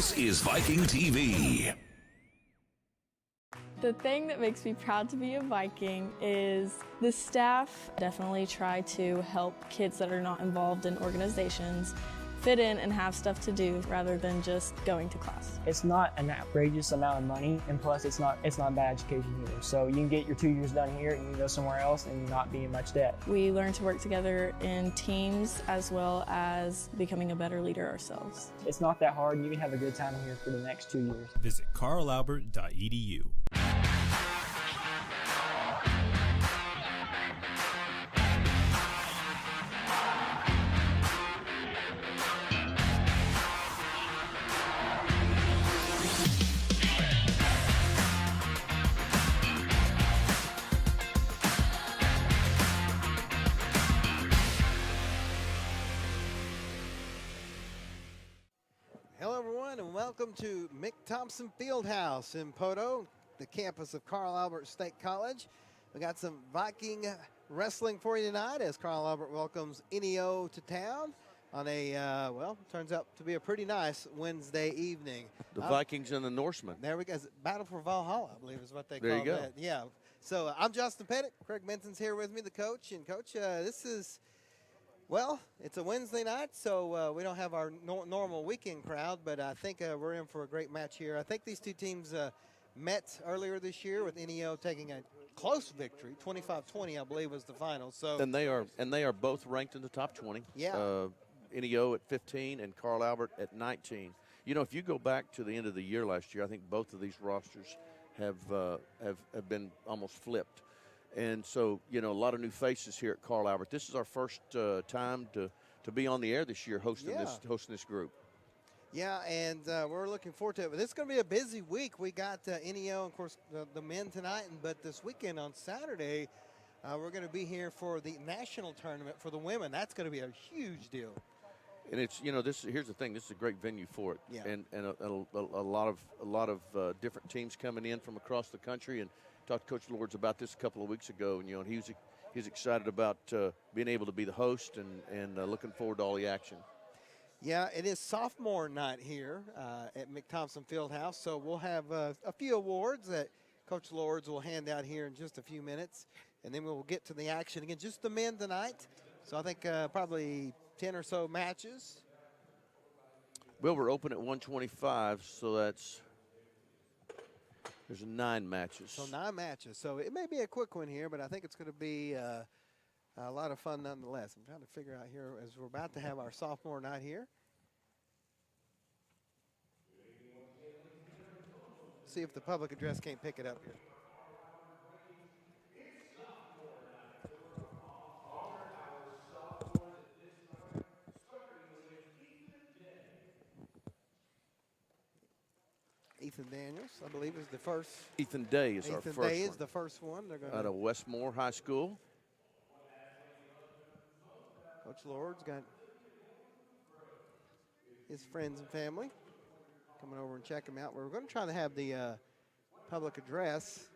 This is Viking TV. The thing that makes me proud to be a Viking is the staff definitely try to help kids that are not involved in organizations fit in and have stuff to do rather than just going to class. It's not an outrageous amount of money, and plus it's not bad education either. So you can get your 2 years done here and you can go somewhere else and not be in much debt. We learn to work together in teams as well as becoming a better leader ourselves. It's not that hard. You can have a good time here for the next 2 years. Visit carlalbert.edu. Hello, everyone, and welcome to Mick Thompson Fieldhouse in Poto, the campus of Carl Albert State College. We got some Viking wrestling for you tonight as Carl Albert welcomes NEO to town on a, well, turns out to be a pretty nice Wednesday evening. The Vikings and the Norsemen. There we go. Battle for Valhalla, I believe is what they call you go. that. Yeah. So I'm Justin Pettit. Craig Benson's here with me, the coach. And, Coach, this is, well, it's a Wednesday night, so we don't have our normal weekend crowd, but I think we're in for a great match here. I think these two teams met earlier this year with NEO taking a close victory, 25-20, I believe, was the final. So And they are both ranked in the top 20. Yeah. NEO at 15 and Carl Albert at 19. You know, if you go back to the end of the year last year, I think both of these rosters have been almost flipped. And so, you know, a lot of new faces here at Carl Albert. This is our first time to be on the air this year hosting this group. Yeah, and we're looking forward to it. But this is going to be a busy week. We got NEO, of course, the men tonight, but this weekend on Saturday, we're going to be here for the national tournament for the women. That's going to be a huge deal. And it's, you know, here's the thing. This is a great venue for it. Yeah. And a lot of different teams coming in from across the country. And talked to Coach Lords about this a couple of weeks ago, and you know, he's excited about being able to be the host and looking forward to all the action. Yeah, it is sophomore night here at Mick Thompson Fieldhouse, so we'll have a few awards that Coach Lords will hand out here in just a few minutes, and then we'll get to the action again. Just the men tonight, so I think probably 10 or so matches. Well, we're open at 125, so there's 9 matches. So 9 matches. So it may be a quick one here, but I think it's going to be a lot of fun nonetheless. I'm trying to figure out here as we're about to have our sophomore night here. See if the public address can't pick it up here. Ethan Daniels, I believe, is the first. Ethan Day is our first one. Ethan Day is the first one. They're going out of Westmore High School. Coach Lords got his friends and family coming over and check him out. We're going to try to have the public address,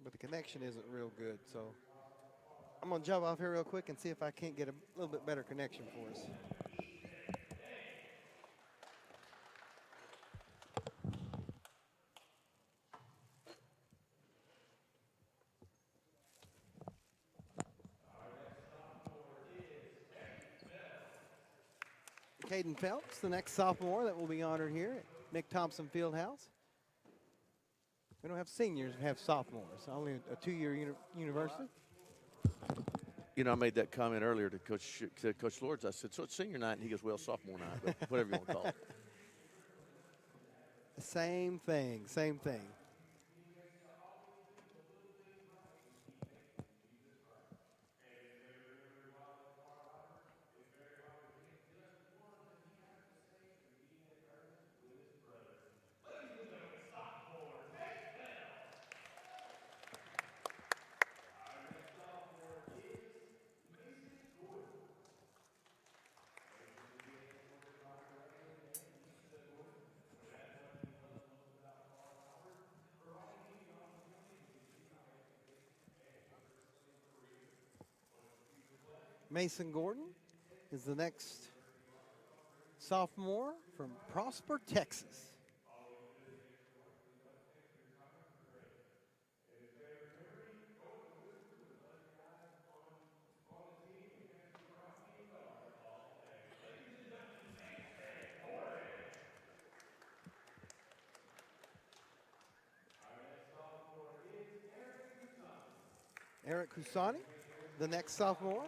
but the connection isn't real good. So I'm going to jump off here real quick and see if I can't get a little bit better connection for us. Caden Phelps, the next sophomore that will be honored here at Mick Thompson Fieldhouse. We don't have seniors, we have sophomores. Only a 2-year university. You know, I made that comment earlier to Coach Lords. I said, so it's senior night, and he goes, well, sophomore night, but whatever you want to call it. Same thing, same thing. Mason Gordon is the next sophomore from Prosper, Texas. Eric Kusani, the next sophomore.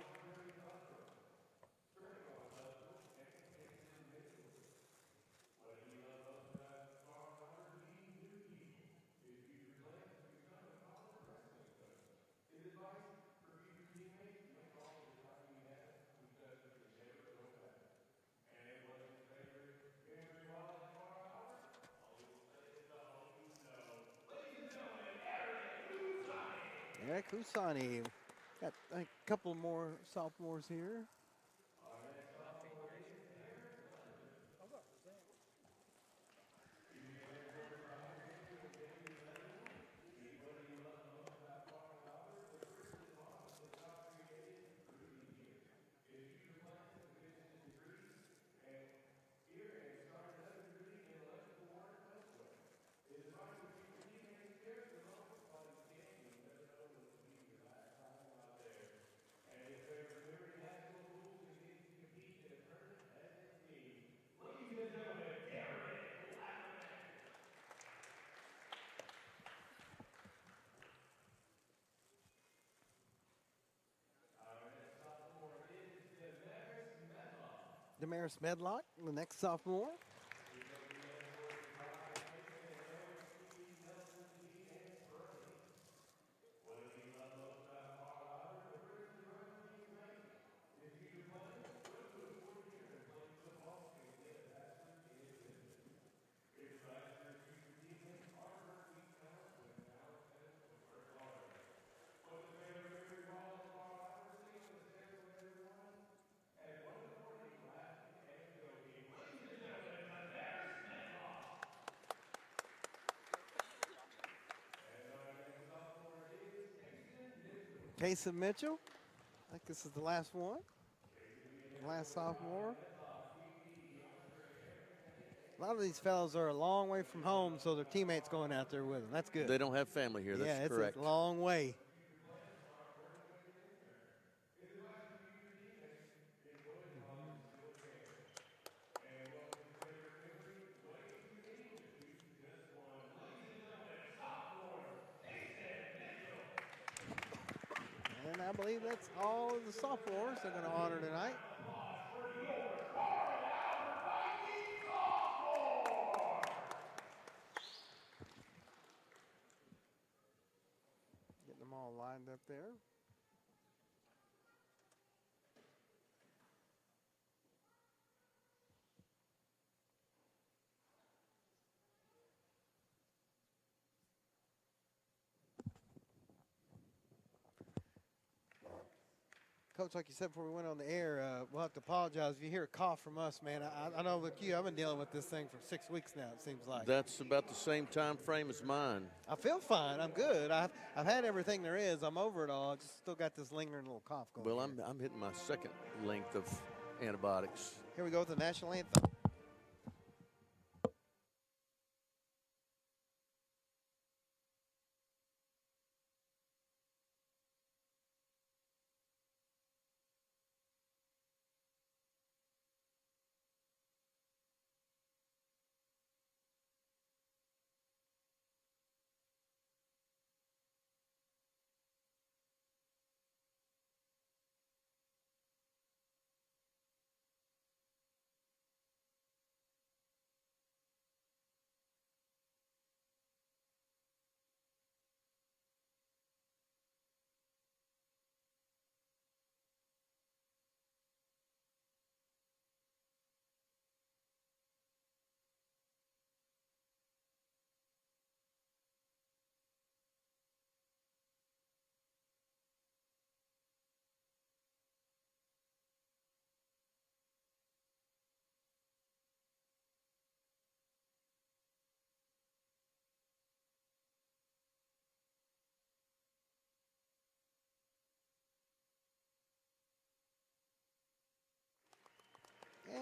Eric Kusani. Got a couple more sophomores here. Damaris Medlock, the next sophomore. Kason Mitchell. I think this is the last one. Last sophomore. A lot of these fellows are a long way from home, so their teammates going out there with them. That's good. They don't have family here. Yeah, That's it's correct. a long way. And I believe that's all of the sophomores they're going to honor tonight. Getting them all lined up there. Coach, like you said before we went on the air, we'll have to apologize if you hear a cough from us, man. I know with you, I've been dealing with this thing for 6 weeks now, it seems like. That's about the same time frame as mine. I feel fine. I'm good. I've had everything there is. I'm over it all. I just still got this lingering little cough going. Well, here. I'm hitting my second length of antibiotics. Here we go with the national anthem.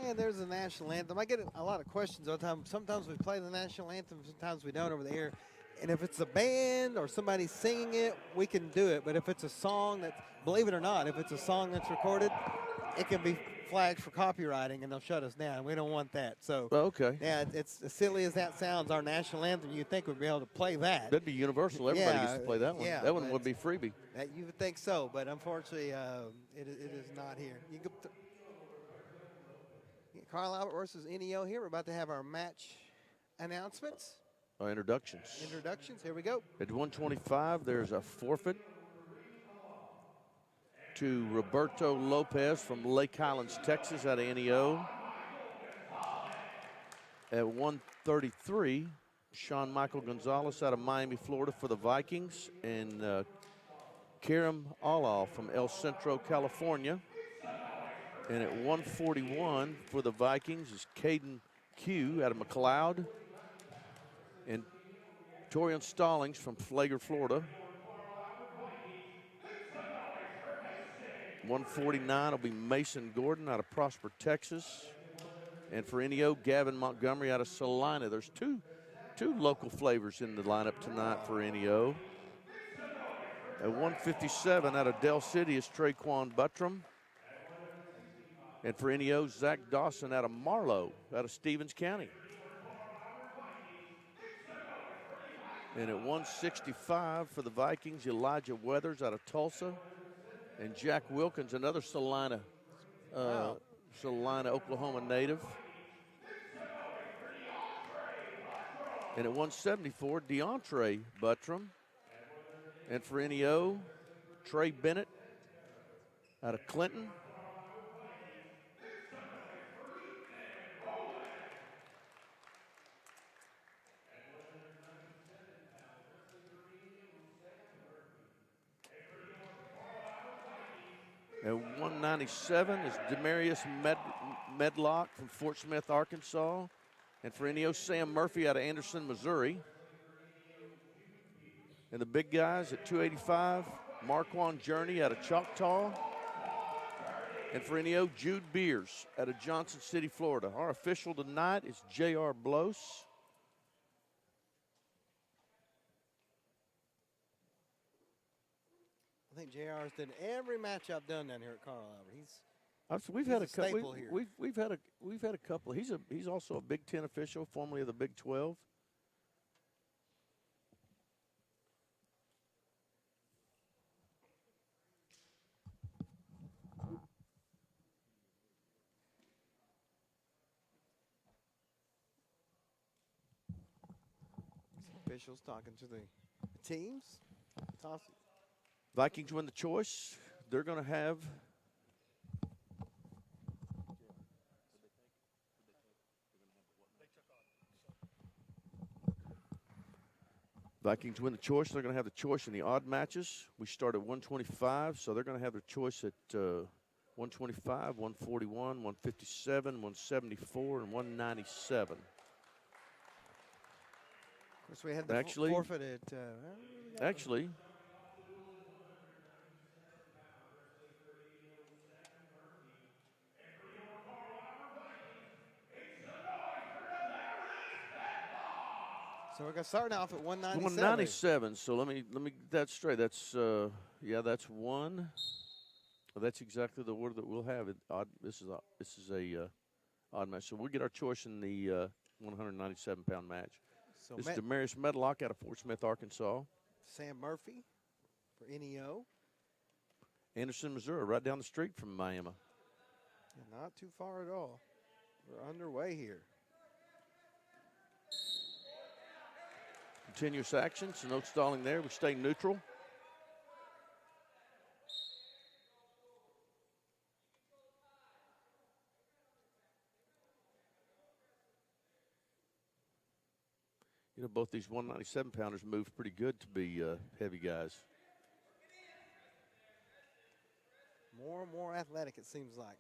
And there's the national anthem. I get a lot of questions all the time. Sometimes we play the national anthem, sometimes we don't over the air. And if it's a band or somebody singing it, we can do it. But if it's a song that, believe it or not, if it's a song that's recorded, it can be flagged for copywriting and they'll shut us down. We don't want that. So, okay. Yeah, it's as silly as that sounds. Our national anthem, you'd think we'd be able to play that. That'd be universal. Everybody gets to play that one. Yeah, that one would be freebie. You would think so, but unfortunately, it is not here. You go Carl Albert versus NEO here. We're about to have our match announcements. Our introductions. Here we go. At 125, there's a forfeit to Roberto Lopez from Lake Highlands, Texas, out of NEO. At 133, Sean Michael Gonzalez out of Miami, Florida for the Vikings, and Karim Alal from El Centro, California. And at 141 for the Vikings is Caden Q out of McLeod, and Torian Stallings from Flagler, Florida. 149 will be Mason Gordon out of Prosper, Texas. And for NEO, Gavin Montgomery out of Salina. There's two local flavors in the lineup tonight for NEO. At 157 out of Del City is Traquan Buttram. And for NEO, Zach Dawson out of Marlow, out of Stevens County. And at 165 for the Vikings, Elijah Weathers out of Tulsa. And Jack Wilkins, another Salina, Oklahoma native. And at 174, DeAndre Buttram. And for NEO, Trey Bennett out of Clinton. At 197 is Demarius Medlock from Fort Smith, Arkansas. And for NEO, Sam Murphy out of Anderson, Missouri. And the big guys at 285, Marquand Journey out of Choctaw. And for NEO, Jude Beers out of Johnson City, Florida. Our official tonight is J.R. Blos. I think JR's done every match I've done down here at Carl Albert. We've had a staple couple. here. We've had a couple. He's also a Big Ten official, formerly of the Big 12. Officials talking to the teams. Toss it. Vikings win the choice. They're going to have Vikings win the choice. They're going to have the choice in the odd matches. We start at 125, so they're going to have their choice at 125, 141, 157, 174, and 197. Of course, we had the forfeit at. Actually. So we're going to start off at 197. 197. So let me get that straight. That's that's one. Well, that's exactly the order that we'll have. Odd. This is a odd match. So we'll get our choice in the 197-pound match. So this is Demarius Medlock out of Fort Smith, Arkansas. Sam Murphy for NEO. Anderson, Missouri, right down the street from Miami. Yeah, not too far at all. We're underway here. Continuous action, so no stalling there. We stay neutral. You know, both these 197-pounders move pretty good to be heavy guys. More and more athletic, it seems like.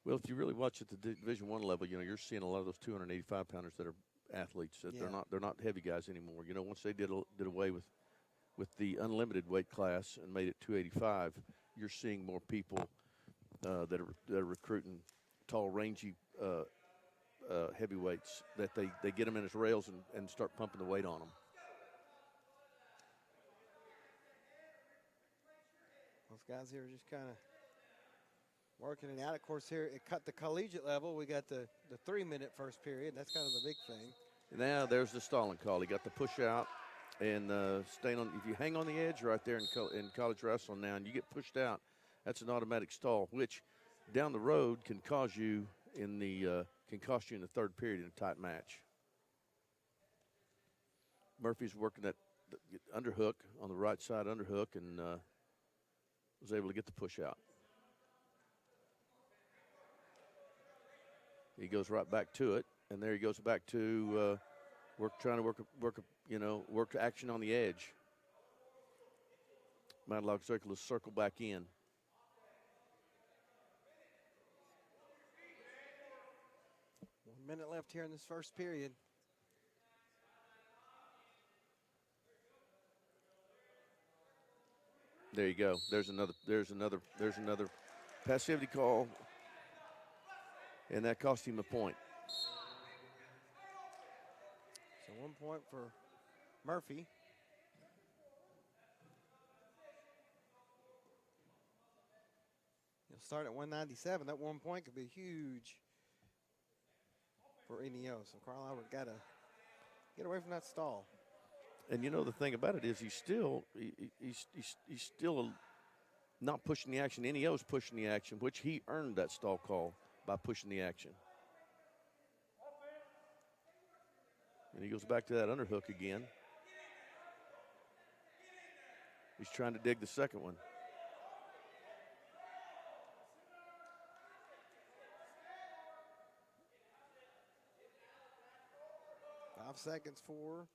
Well, if you really watch at the Division I level, you know, you're seeing a lot of those 285-pounders that are athletes. That they're not heavy guys anymore. You know, once they did away with the unlimited weight class and made it 285, you're seeing more people that are recruiting tall, rangy heavyweights, that they get them in as rails and start pumping the weight on them. Those guys here are just kind of working it out. Of course, here it cut the collegiate level. We got the 3-minute first period. That's kind of the big thing. Now there's the stalling call. He got the push out and staying on. If you hang on the edge right there in college wrestling now and you get pushed out, that's an automatic stall, which down the road can cost you in the third period in a tight match. Murphy's working that underhook on the right side underhook and was able to get the push out. He goes right back to it, and there he goes back to trying to work action on the edge. Matlock circle is circle back in. Minute left here in this first period. There you go. There's another passivity call, and that cost him a point. So 1 point for Murphy. He'll start at 197. That 1 point could be huge for NEO. So Carl Albert got to get away from that stall. And you know the thing about it is he's still not pushing the action. NEO's pushing the action, which he earned that stall call by pushing the action. And he goes back to that underhook again. He's trying to dig the second one. Seconds for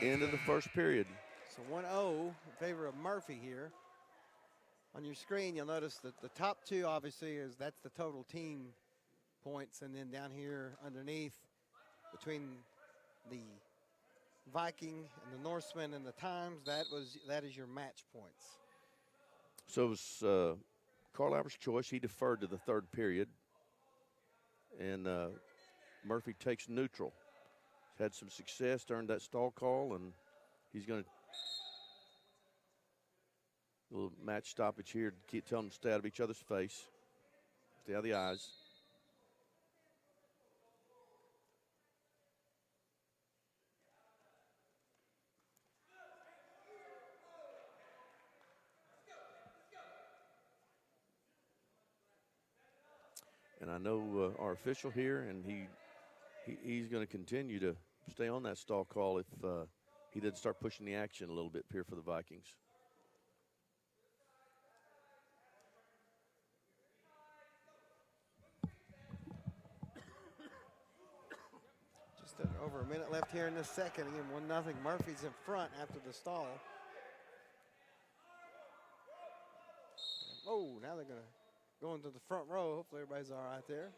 end of the first period. So 1-0 in favor of Murphy here. On your screen, you'll notice that the top two obviously that's the total team points, and then down here underneath between the Viking and the Norseman and the times, that is your match points. So it was Carl Albert's choice. He deferred to the third period. And Murphy takes neutral. He's had some success, earned that stall call, and he's going to a little match stoppage here to keep telling them to stay out of each other's face, stay out of the eyes. And I know our official here, and he's going to continue to stay on that stall call if he doesn't start pushing the action a little bit here for the Vikings. Just over a minute left here in this second. Again, 1-0. Murphy's in front after the stall. Oh, now they're going to go into the front row. Hopefully everybody's all right there.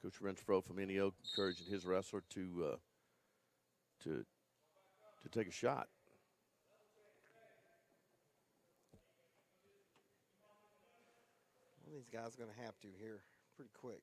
Coach Renfro from NEO encouraging his wrestler to take a shot. Well, these guys are going to have to here pretty quick.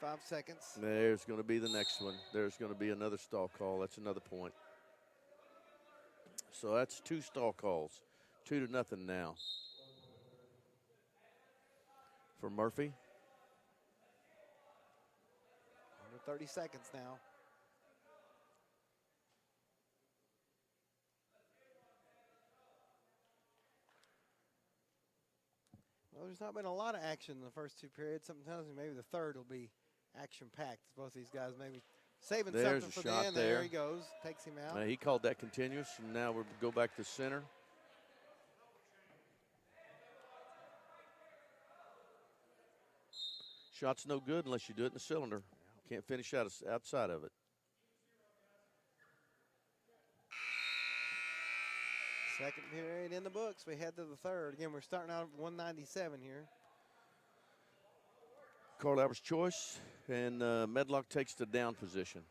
Five seconds. There's going to be the next one. There's going to be another stall call. That's another point. So that's 2 stall calls. 2-0 now. For Murphy. Under 30 seconds now. Well, there's not been a lot of action in the first 2 periods. Something tells me maybe the third will be action-packed. Both these guys maybe saving There's something a for shot the end. there. There he goes. Takes him out. He called that continuous, and now we'll go back to center. Shot's no good unless you do it in the cylinder. Can't finish out outside of it. Second period in the books. We head to the third. Again, we're starting out at 197 here. Carl Albert's choice, and Medlock takes the down position.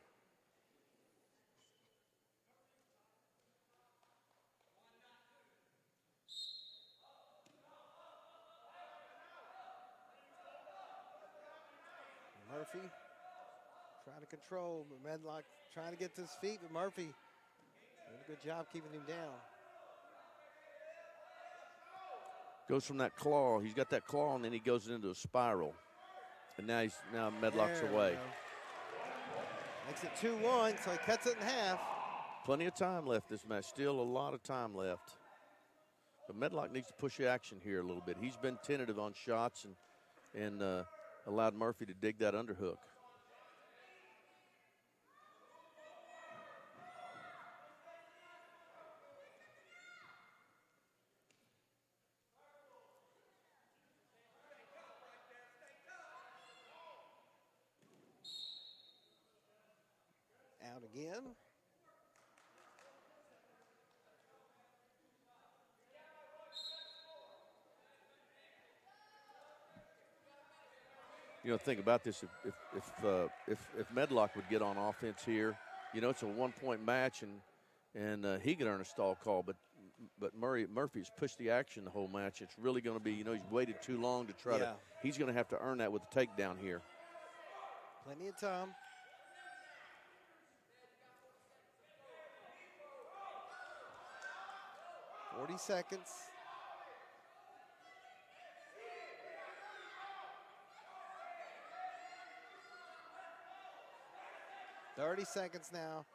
Murphy trying to control, but Medlock trying to get to his feet, but Murphy did a good job keeping him down. Goes from that claw. He's got that claw, and then he goes into a spiral. And now Medlock's There we away. go. Makes it 2-1, so he cuts it in half. Plenty of time left this match. Still a lot of time left. But Medlock needs to push the action here a little bit. He's been tentative on shots and allowed Murphy to dig that underhook. Out again. You know, think about this. If Medlock would get on offense here, you know, it's a 1-point match, and he could earn a stall call. But Murphy's pushed the action the whole match. It's really going to be, you know, he's waited too long to try to. He's going to have to earn that with the takedown here. Plenty of time. $40 seconds. $30 seconds now.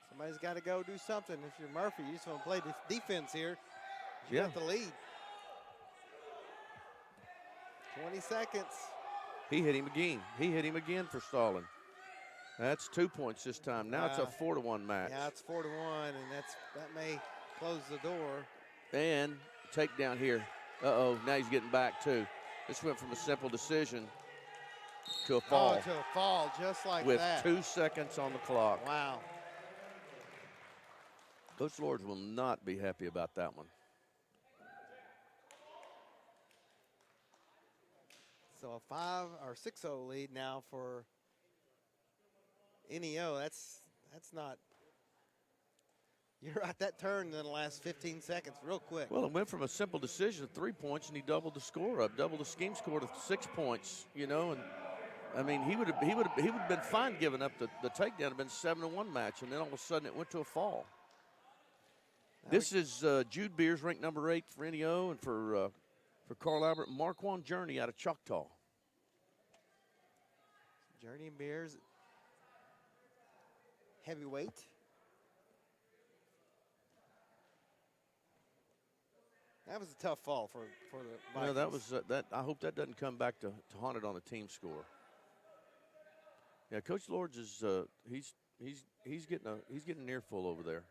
Somebody's got to go do something. If you're Murphy, you just want to play defense here. You got the lead. 20 seconds. He hit him again. He hit him again for stalling. That's 2 points this time. Now it's a 4-1 match. Yeah, it's 4-1, and that may close the door. And takedown here. Uh-oh, now he's getting back too. This went from a simple decision to a fall. Oh, to a fall, just like with that. 2 seconds on the clock. Wow. Coach Lords will not be happy about that one. So a 5 or 6-0 lead now for NEO. That's not. You're right. That turned in the last 15 seconds, real quick. Well, it went from a simple decision of 3 points, and he doubled the score up, doubled the scheme score to 6 points. You know, and I mean, he would have been fine giving up the takedown. It'd been a 7-1 match, and then all of a sudden it went to a fall. This is Jude Beers, ranked number 8 for NEO, and for Carl Albert, Marquand Journey out of Choctaw. Journey and Beers, heavyweight. That was a tough fall for the Vikings. Yeah, that was that. I hope that doesn't come back to haunt it on the team score. Yeah, Coach Lords is he's getting an earful over there.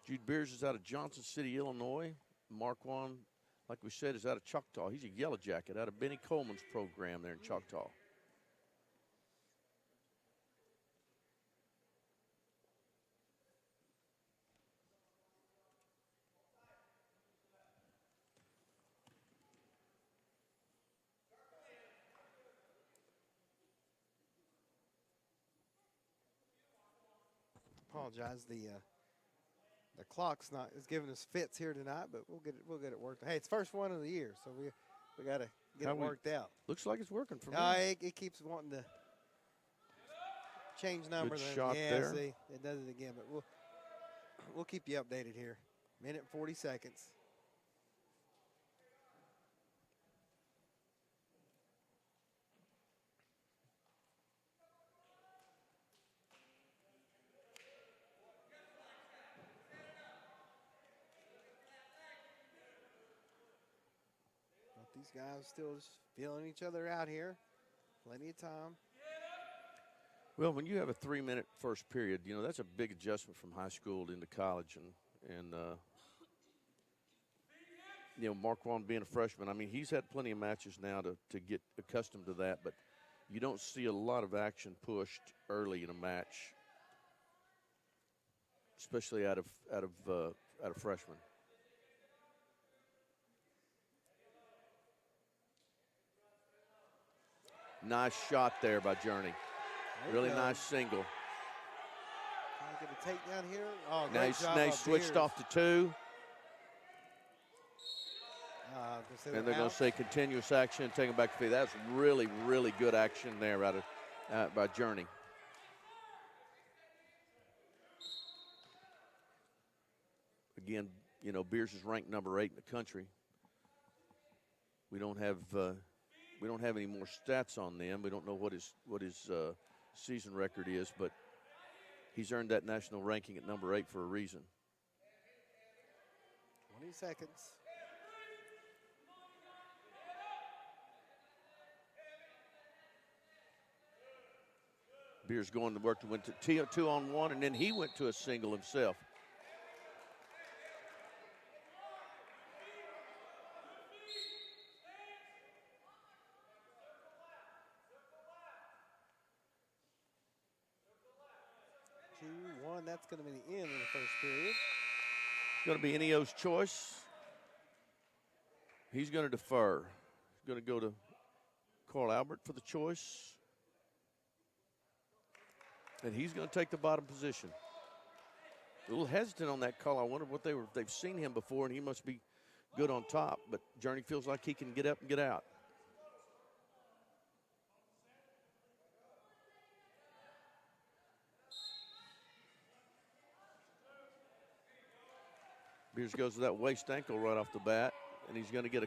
Jude Beers is out of Johnson City, Illinois. Marquand, like we said, is out of Choctaw. He's a Yellow Jacket out of Benny Coleman's program there in Choctaw. Apologize. The clock's not is giving us fits here tonight, but we'll get it worked. Hey, it's first one of the year, so we got to get it worked out. Looks like it's working for me. It keeps wanting to change numbers. Good shot there. See, it does it again, but we'll keep you updated here. Minute 40 seconds. These guys still just feeling each other out here. Plenty of time. Well, when you have a 3-minute first period, you know, that's a big adjustment from high school into college. And you know, Marquand being a freshman, I mean, he's had plenty of matches now to get accustomed to that. But, You don't see a lot of action pushed early in a match, especially out of freshmen. Nice shot there by Journey. Really nice single. Trying to get a takedown here. Oh, Now great job he by switched Beers. off to 2. They And they're were going out. to say continuous action and take him back to feet. That's really, really good action there by Journey. Again, you know, Beers is ranked number 8 in the country. We don't have any more stats on them. We don't know what his season record is, but he's earned that national ranking at number 8 for a reason. 20 seconds. Beers going to work to win to 2-on-1, and then he went to a single himself. That's going to be the end of the first period. It's going to be Enio's choice. He's going to defer. He's going to go to Carl Albert for the choice. And he's going to take the bottom position. A little hesitant on that call. I wonder what they've seen him before, and he must be good on top. But Journey feels like he can get up and get out. Beers goes to that waist ankle right off the bat, and he's going to get a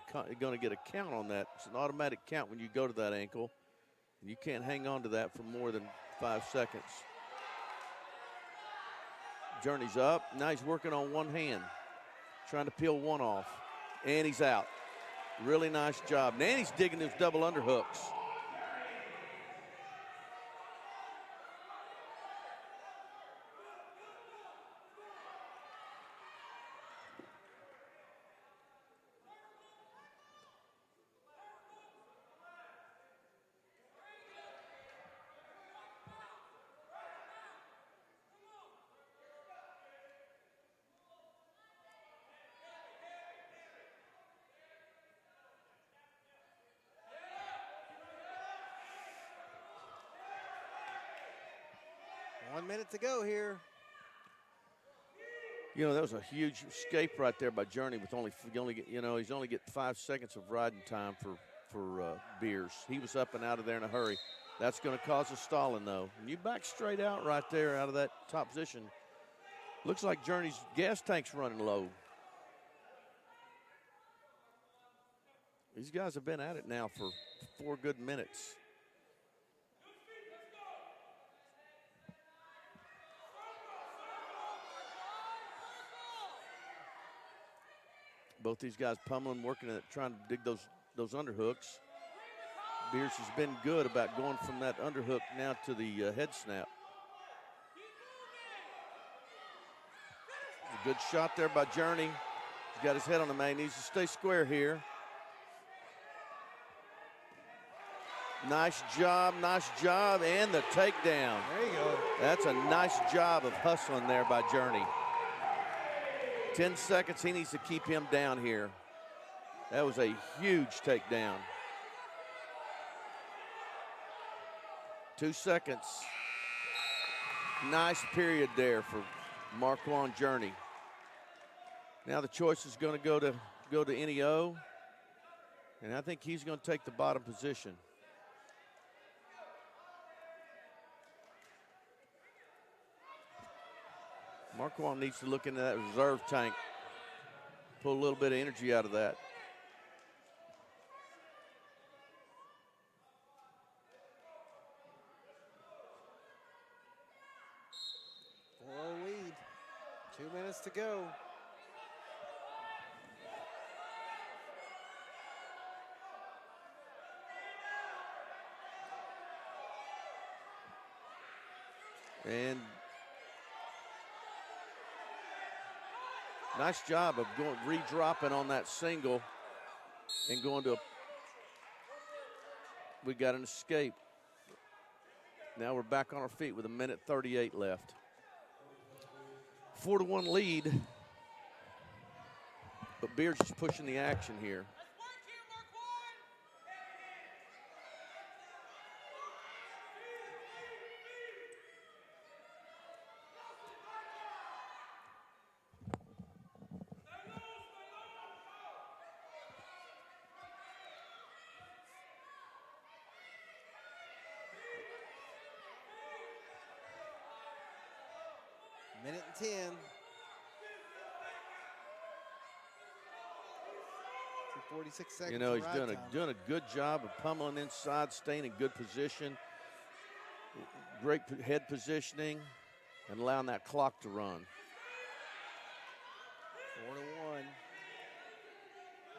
count on that. It's an automatic count when you go to that ankle, and you can't hang on to that for more than 5 seconds. Journey's up. Now he's working on one hand, trying to peel one off, and he's out. Really nice job. Now he's digging those double underhooks. One minute to go here. You know, that was a huge escape right there by Journey with he's only get 5 seconds of riding time for Beers. He was up and out of there in a hurry. That's going to cause a stalling, though. And you back straight out right there out of that top position. Looks like Journey's gas tank's running low. These guys have been at it now for 4 good minutes. Both these guys pummeling, working at trying to dig those underhooks. Beers has been good about going from that underhook now to the head snap. A good shot there by Journey. He's got his head on the man. He needs to stay square here. Nice job, and the takedown. There you go. That's a nice job of hustling there by Journey. 10 seconds, he needs to keep him down here. That was a huge takedown. 2 seconds. Nice period there for Marquand Journey. Now the choice is going to go to Enio, and I think he's going to take the bottom position. Marquand needs to look into that reserve tank, pull a little bit of energy out of that. Lead. 2 minutes to go. And nice job of redropping on that single and going to we got an escape. Now we're back on our feet with 1:38 left. 4-1 lead. But Beard's just pushing the action here. Minute and 10. 46 seconds. You know, he's of ride doing a good job of pummeling inside, staying in good position. Great head positioning and allowing that clock to run. 4-1.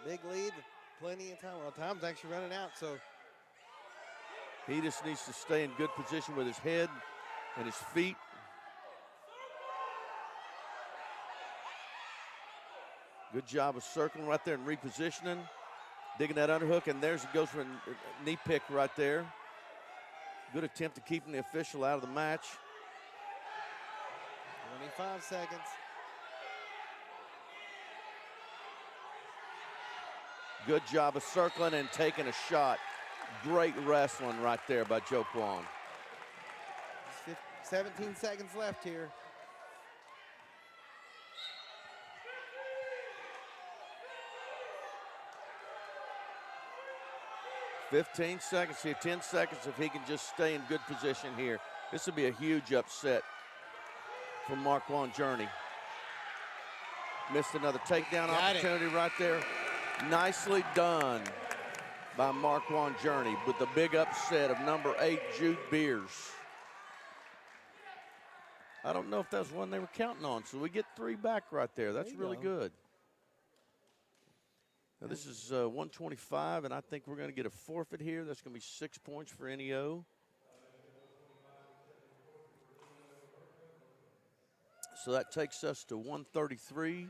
Big lead, plenty of time. Well, time's actually running out, so. He just needs to stay in good position with his head and his feet. Good job of circling right there and repositioning. Digging that underhook, and there's it goes for a knee pick right there. Good attempt at keeping the official out of the match. 25 seconds. Good job of circling and taking a shot. Great wrestling right there by Joe Kwon. 17 seconds left here. $15 seconds here, 10 seconds if he can just stay in good position here. This would be a huge upset for Marquand Journey. Missed another takedown opportunity right there. Nicely done by Marquand Journey with the big upset of number 8, Jude Beers. I don't know if that's one they were counting on, so we get 3 back right there. That's really good. Now this is 125, and I think we're going to get a forfeit here. That's going to be 6 points for NEO. So that takes us to 133,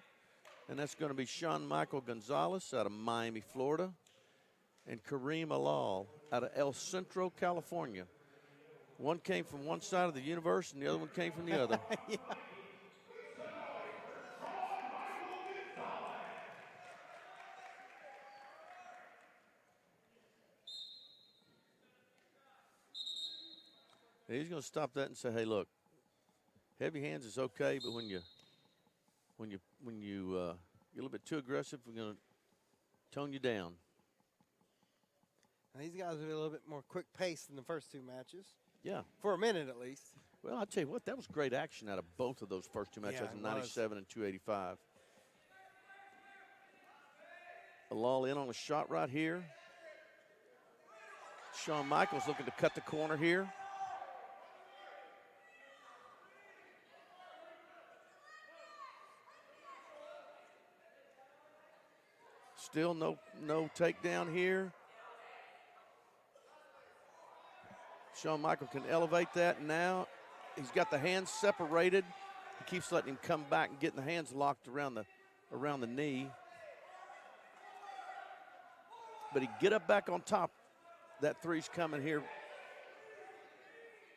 and that's going to be Sean Michael Gonzalez out of Miami, Florida, and Kareem Alal out of El Centro, California. One came from one side of the universe, and the other one came from the other. Yeah. He's going to stop that and say, "Hey, look, heavy hands is okay, but when you get a little bit too aggressive, we're going to tone you down." Now, these guys are a little bit more quick pace than the first 2 matches. Yeah. For a minute, at least. Well, I'll tell you what, that was great action out of both of those first 2 matches, Yeah, 97 and 285. Alal in on a shot right here. Shawn Michaels looking to cut the corner here. Still no takedown here. Shawn Michael can elevate that now. He's got the hands separated. He keeps letting him come back and getting the hands locked around the knee. But he get up back on top. That 3's coming here.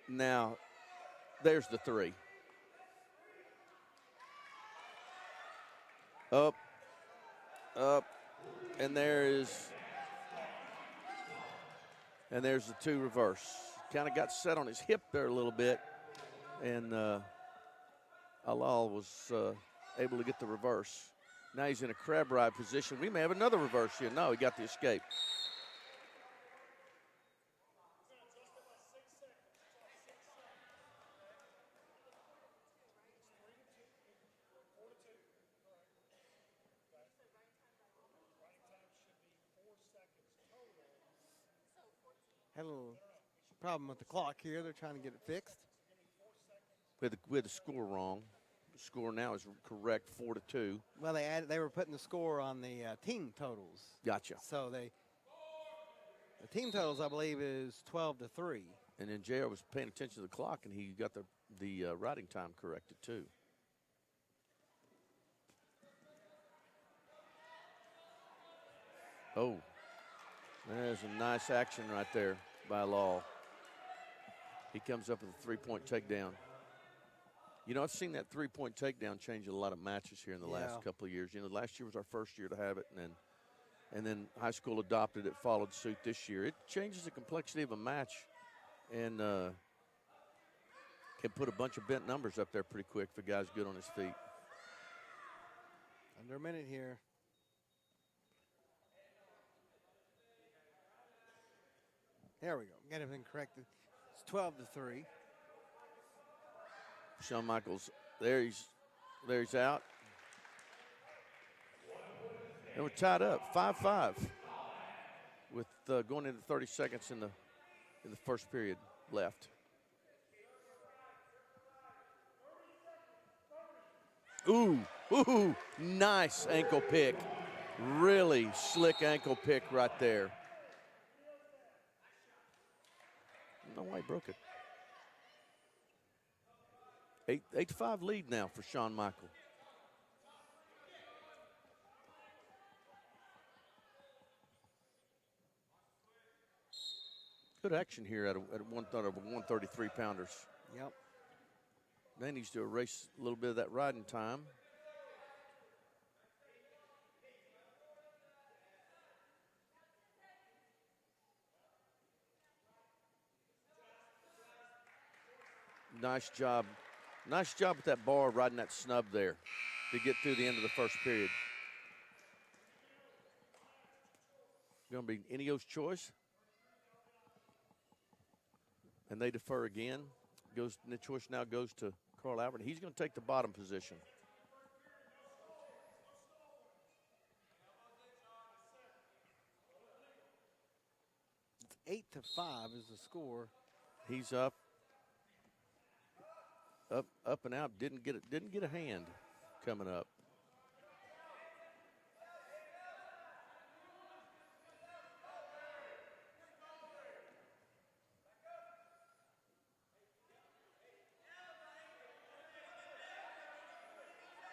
Now, there's the 3. Up, and there's the 2 reverse. Kind of got set on his hip there a little bit, and Alal was able to get the reverse. Now he's in a crab ride position. We may have another reverse here. No, he got the escape. Had a little problem with the clock here. They're trying to get it fixed. We had the score wrong. The score now is correct, 4-2. Well, they were putting the score on the team totals. Gotcha. So the team totals, I believe, is 12-3. And then JR was paying attention to the clock, and he got the riding time corrected too. Oh, there's a nice action right there by Law. He comes up with a three-point takedown. You know, I've seen that three-point takedown change in a lot of matches here in the last couple of years. You know, last year was our first year to have it, and then high school adopted it, followed suit this year. It changes the complexity of a match and can put a bunch of bent numbers up there pretty quick if a guy's good on his feet. Under a minute here. There we go. Got everything corrected. It's 12-3. Shawn Michaels, there he's out. And we're tied up, 5-5, with going into 30 seconds in the first period left. Ooh, nice ankle pick. Really slick ankle pick right there. I don't know why he broke it. 8-5 lead now for Shawn Michael. Good action here at one third of 133 pounders. Yep. They needs to erase a little bit of that riding time. Nice job. Nice job with that bar riding that snub there to get through the end of the first period. Going to be Enio's choice. And they defer again. The choice now goes to Carl Albert. He's going to take the bottom position. It's 8-5 is the score. He's up and out. Didn't get a hand coming up.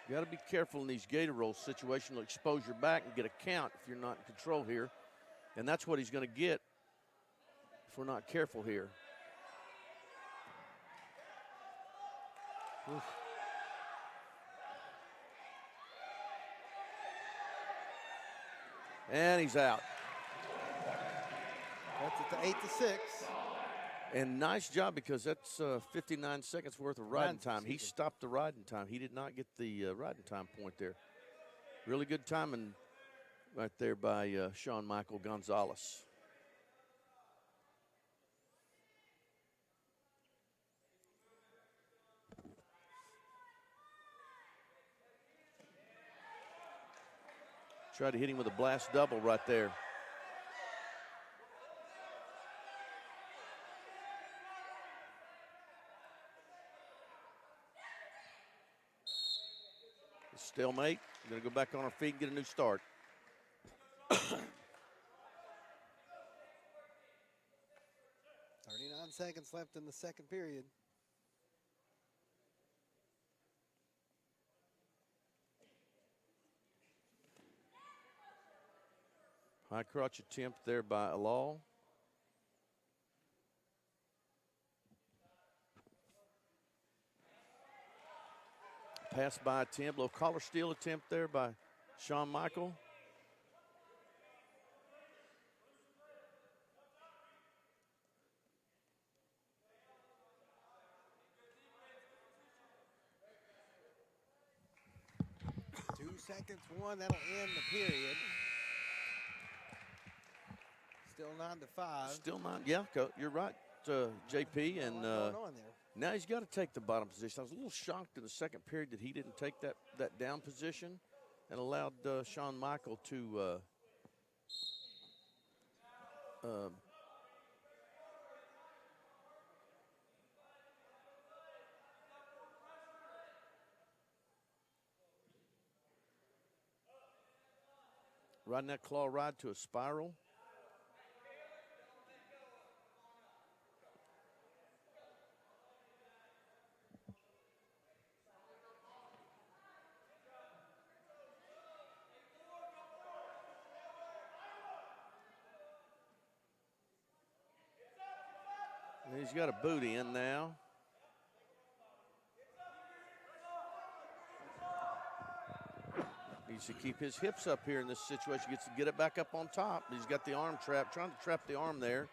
You got to be careful in these gator rolls. Situational expose your back and get a count if you're not in control here. And that's what he's going to get if we're not careful here. Oof. And he's out. That's at the 8-6. And nice job, because that's 59 seconds worth of riding time. He stopped the riding time. He did not get the riding time point there. Really good timing right there by Shawn Michael Gonzalez. Tried to hit him with a blast double right there. Stalemate. We're going to go back on our feet and get a new start. 39 seconds left in the second period. High crotch attempt there by Alal. Pass by attempt, little collar steal attempt there by Shawn Michael. Seconds, one, that'll end the period. Still 9-5. Still 9, yeah, you're right, JP. And now he's got to take the bottom position. I was a little shocked in the second period that he didn't take that down position and allowed Shawn Michael to riding that claw ride to a spiral. He's got a boot in now. Needs to keep his hips up here in this situation. Gets to get it back up on top. He's got the arm trap, trying to trap the arm there.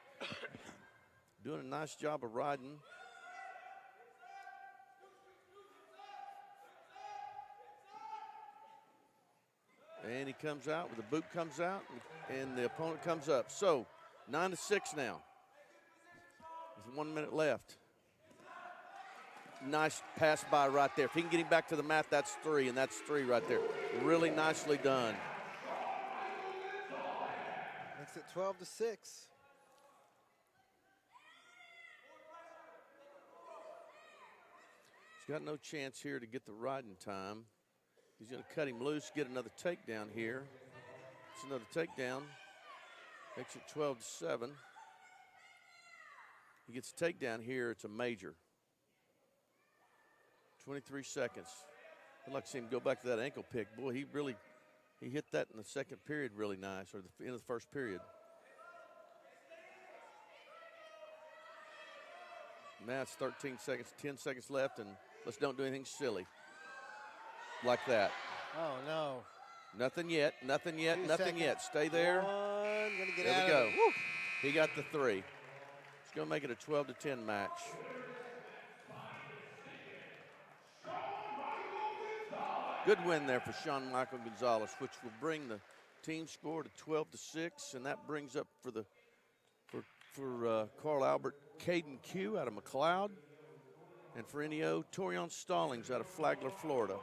Doing a nice job of riding. And he comes out, the boot comes out, and the opponent comes up. So, 9-6 now. With 1 minute left. Nice pass by right there. If he can get him back to the mat, that's 3, and that's 3 right there. Really nicely done. Makes it 12-6. He's got no chance here to get the riding time. He's going to cut him loose, get another takedown here. It's another takedown. Makes it 12-7. He gets a takedown here, it's a major. 23 seconds. I'd like to see him go back to that ankle pick. Boy, he hit that in the second period really nice, or the end of the first period. Now it's 13 seconds, 10 seconds left, and let's don't do anything silly like that. Oh, no. Nothing yet, nothing yet, 2 nothing seconds. yet. Stay there. One, gonna get There out we of go. it. Woo. He got the 3. It's going to make it a 12-10 match. Good win there for Sean Michael Gonzalez, which will bring the team score to 12-6, and that brings up for Carl Albert, Caden Q out of McLeod, and for NEO, Torion Stallings out of Flagler, Florida.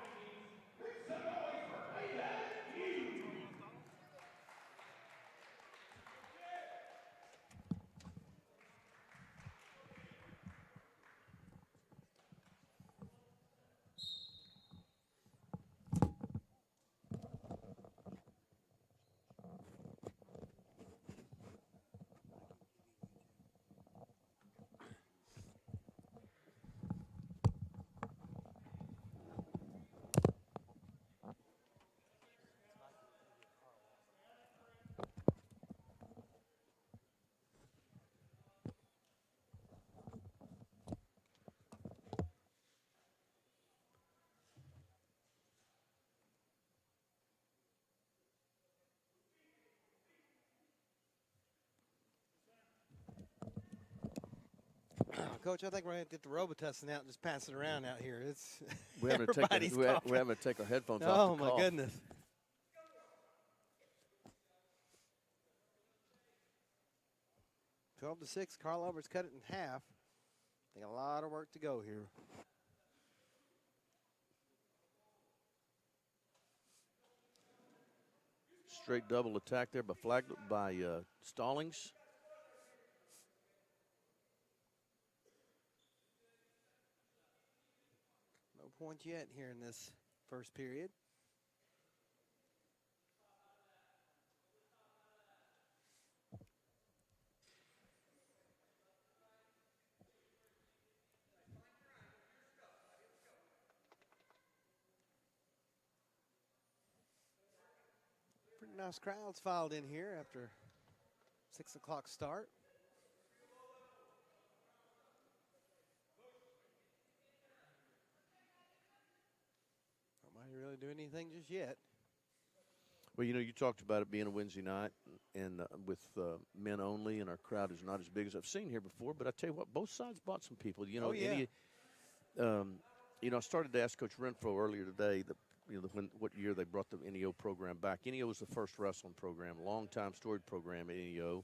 Coach, I think we're going to get the Robitussin out and just pass it around out here. It's We're having everybody's coughing. to take our headphones Oh, off. my goodness. Twelve to 6. Carl Albert's cut it in half. I think a lot of work to go here. Straight double attack there by Stallings. No points yet here in this first period. Pretty nice crowds filed in here after 6 o'clock start. Nobody really doing anything just yet. Well, you talked about it being a Wednesday night and with men only, and our crowd is not as big as I've seen here before. But I tell you what, both sides brought some people. Oh, yeah. I started to ask Coach Renfro earlier today what year they brought the NEO program back. NEO was the first wrestling program, a long-time storied program at NEO,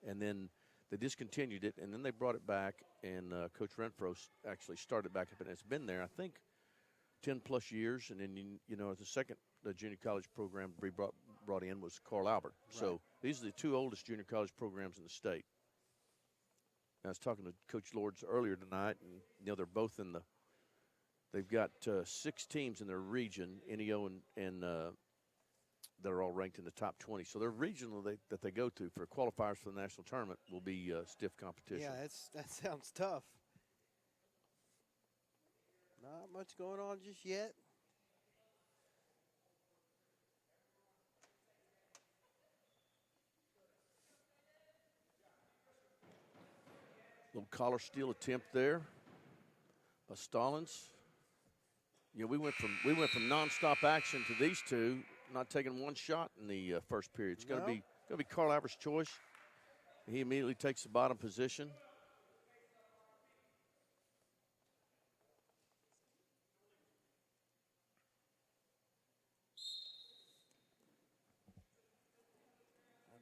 and then they discontinued it, and then they brought it back, and Coach Renfro actually started back up, and it's been there, I think, 10-plus years, and then, the second junior college program we brought in was Carl Albert. Right. So these are the 2 oldest junior college programs in the state. I was talking to Coach Lords earlier tonight, and, they're both in they've got 6 teams in their region, NEO and that are all ranked in the top 20. So their regional that they go to for qualifiers for the national tournament will be stiff competition. Yeah, that sounds tough. Not much going on just yet. Little collar steal attempt there by Stallings. You know, we went from nonstop action to these two not taking one shot in the first period. It's going to be Carl Albert's choice. He immediately takes the bottom position.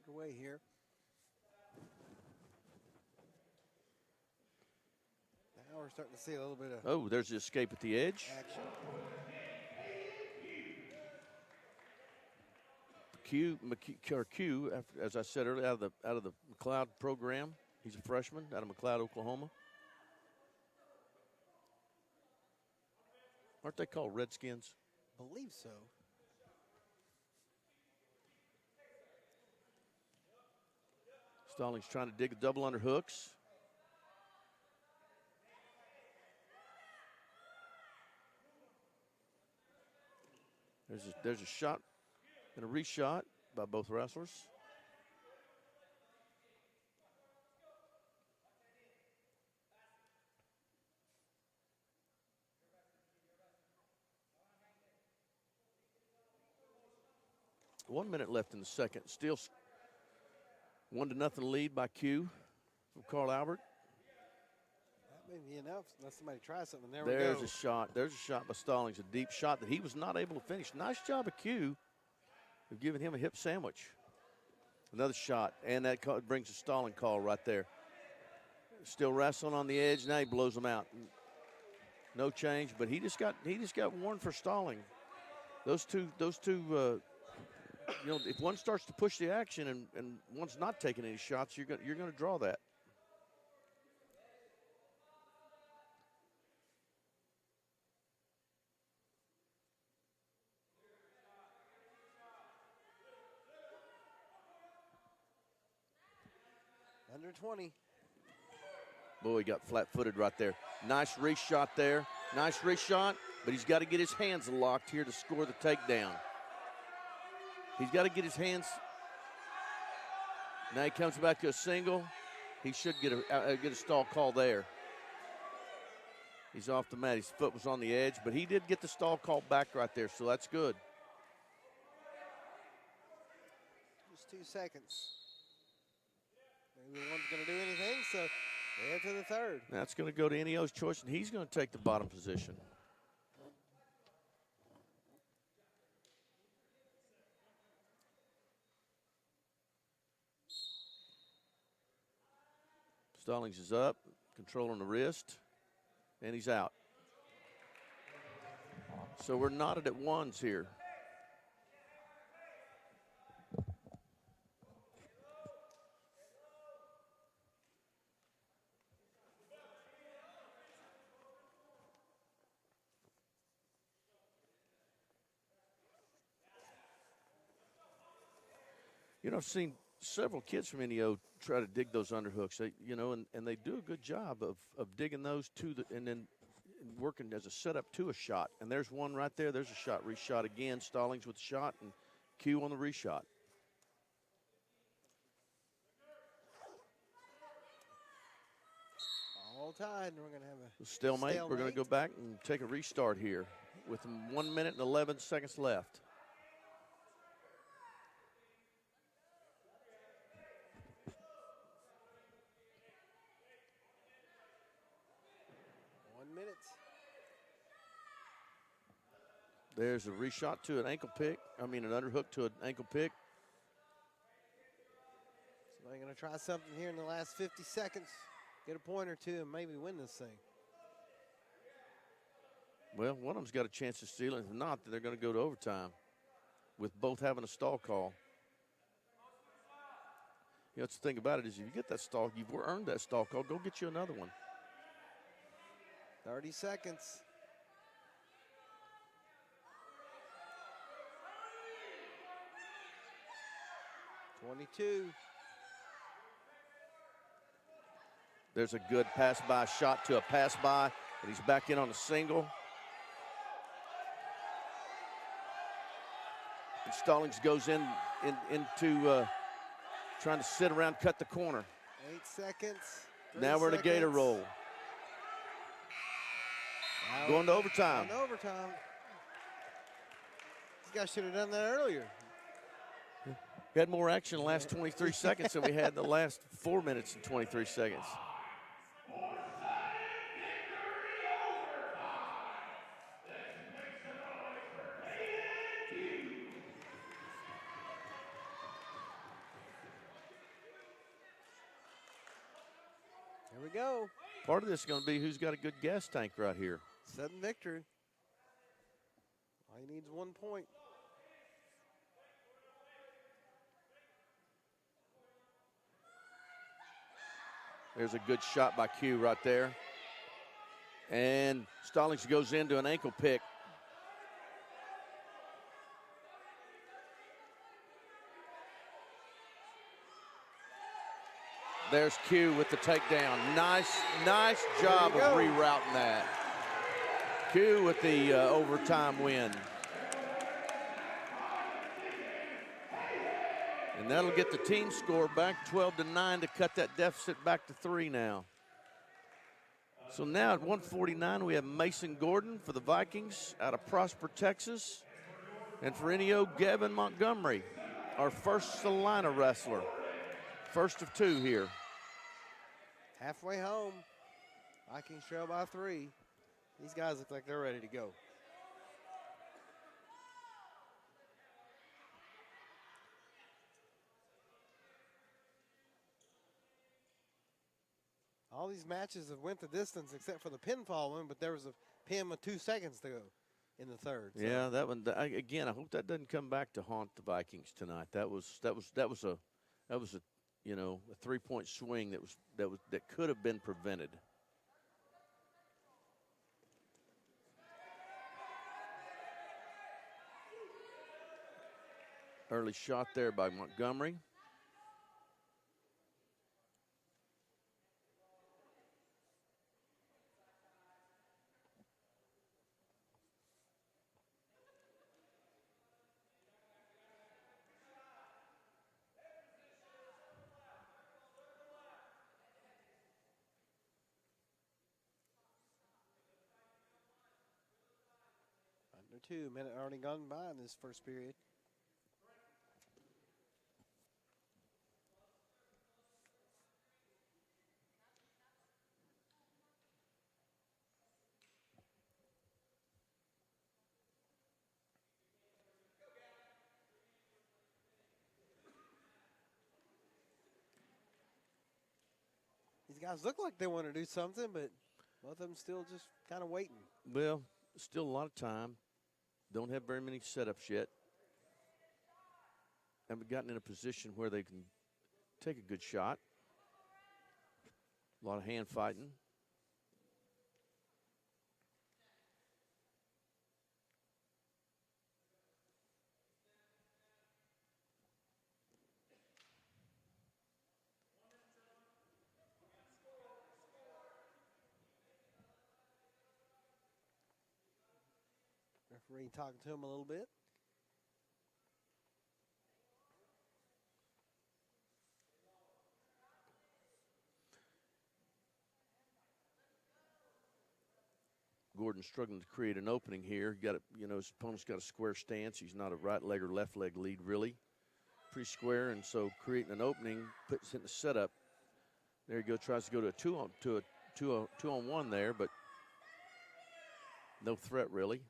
Underway here. Now we're starting to see a little bit of Oh, there's the escape at the edge. action. Q, as I said earlier, out of the McLeod program. He's a freshman out of McLeod, Oklahoma. Aren't they called Redskins? Believe so. Stallings trying to dig a double underhooks. There's a shot and a reshot by both wrestlers. One minute left in the second. Still 1-0 lead by Q from Carl Albert. That may be enough unless somebody tries something. There's There's a shot. There's a shot by Stallings, a deep shot that he was not able to finish. Nice job of Q of giving him a hip sandwich. Another shot, and that brings a stalling call right there. Still wrestling on the edge. Now he blows them out. No change, but he just got warned for stalling. Those two. You know, if one starts to push the action and one's not taking any shots, you're going to draw that. Under 20. Boy, he got flat-footed right there. Nice reshot there. Nice reshot, but he's got to get his hands locked here to score the takedown. He's got to get his hands. Now he comes back to a single. He should get a stall call there. He's off the mat. His foot was on the edge, but he did get the stall call back right there, so that's good. Just 2 seconds. Maybe one's going to do anything, so they head to the third. That's going to go to Enio's choice, and he's going to take the bottom position. Stallings is up, controlling the wrist, and he's out. So we're knotted at ones here. You know, I've seen several kids from Enio try to dig those underhooks, and they do a good job of digging those and then working as a setup to a shot. And there's one right there. There's a shot, reshot again. Stallings with the shot and Q on the reshot. All tied, and we're going to have a stalemate. We're going to go back and take a restart here with 1 minute and 11 seconds left. There's a reshot to an ankle pick. An underhook to an ankle pick. Somebody going to try something here in the last 50 seconds. Get a point or two and maybe win this thing. Well, one of them's got a chance to steal it. If not, then they're going to go to overtime with both having a stall call. You know, that's the thing about it is if you get that stall, you've earned that stall call, go get you another one. 30 seconds. There's a good pass-by shot to a pass-by, and he's back in on a single. And Stallings goes into trying to sit around, cut the corner. 8 seconds. Now we're in a Gator roll. Going to overtime. Going to overtime. These guys should have done that earlier. We had more action in the last 23 seconds than we had in the last 4 minutes and 23 seconds. Here we go. Part of this is going to be who's got a good gas tank right here. Sudden victory. All he needs 1 point. There's a good shot by Q right there. And Stallings goes into an ankle pick. There's Q with the takedown. Nice job of rerouting that. Q with the overtime win. And that'll get the team score back 12-9 to cut that deficit back to 3 now. So now at 149, we have Mason Gordon for the Vikings out of Prosper, Texas. And for NEO, Gavin Montgomery, our first Salina wrestler. First of 2 here. Halfway home. Vikings trail by 3. These guys look like they're ready to go. All these matches have went the distance except for the pinfall one, but there was a pin with 2 seconds to go in the third. So. Yeah, that one again. I hope that doesn't come back to haunt the Vikings tonight. That was a you know, a 3-point swing that could have been prevented. Early shot there by Montgomery. Under 2 minute already gone by in this first period. These guys look like they want to do something, but both of them still just kind of waiting. Well, still a lot of time. Don't have very many setups yet. Haven't gotten in a position where they can take a good shot. A lot of hand fighting. Referee talking to him a little bit. Gordon struggling to create an opening here. Got it, you know, his opponent's got a square stance. He's not a right leg or left leg lead really. Pretty square, and so creating an opening, puts in the setup. There he goes, tries to go to a two on one there, but no threat really.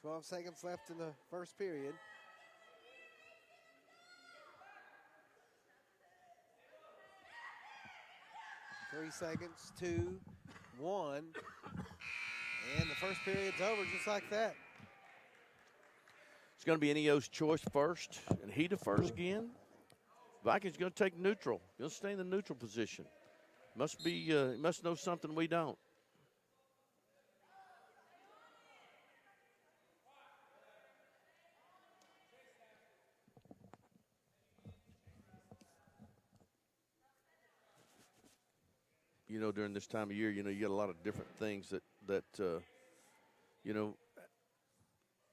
Twelve seconds left in the first period. Three seconds, 2, 1. And the first period's over just like that. It's going to be NEO's choice first, and he defers again. Vikings going to take neutral. Going to stay in the neutral position. Must know something we don't. You know, during this time of year, you know, you get a lot of different things that you know,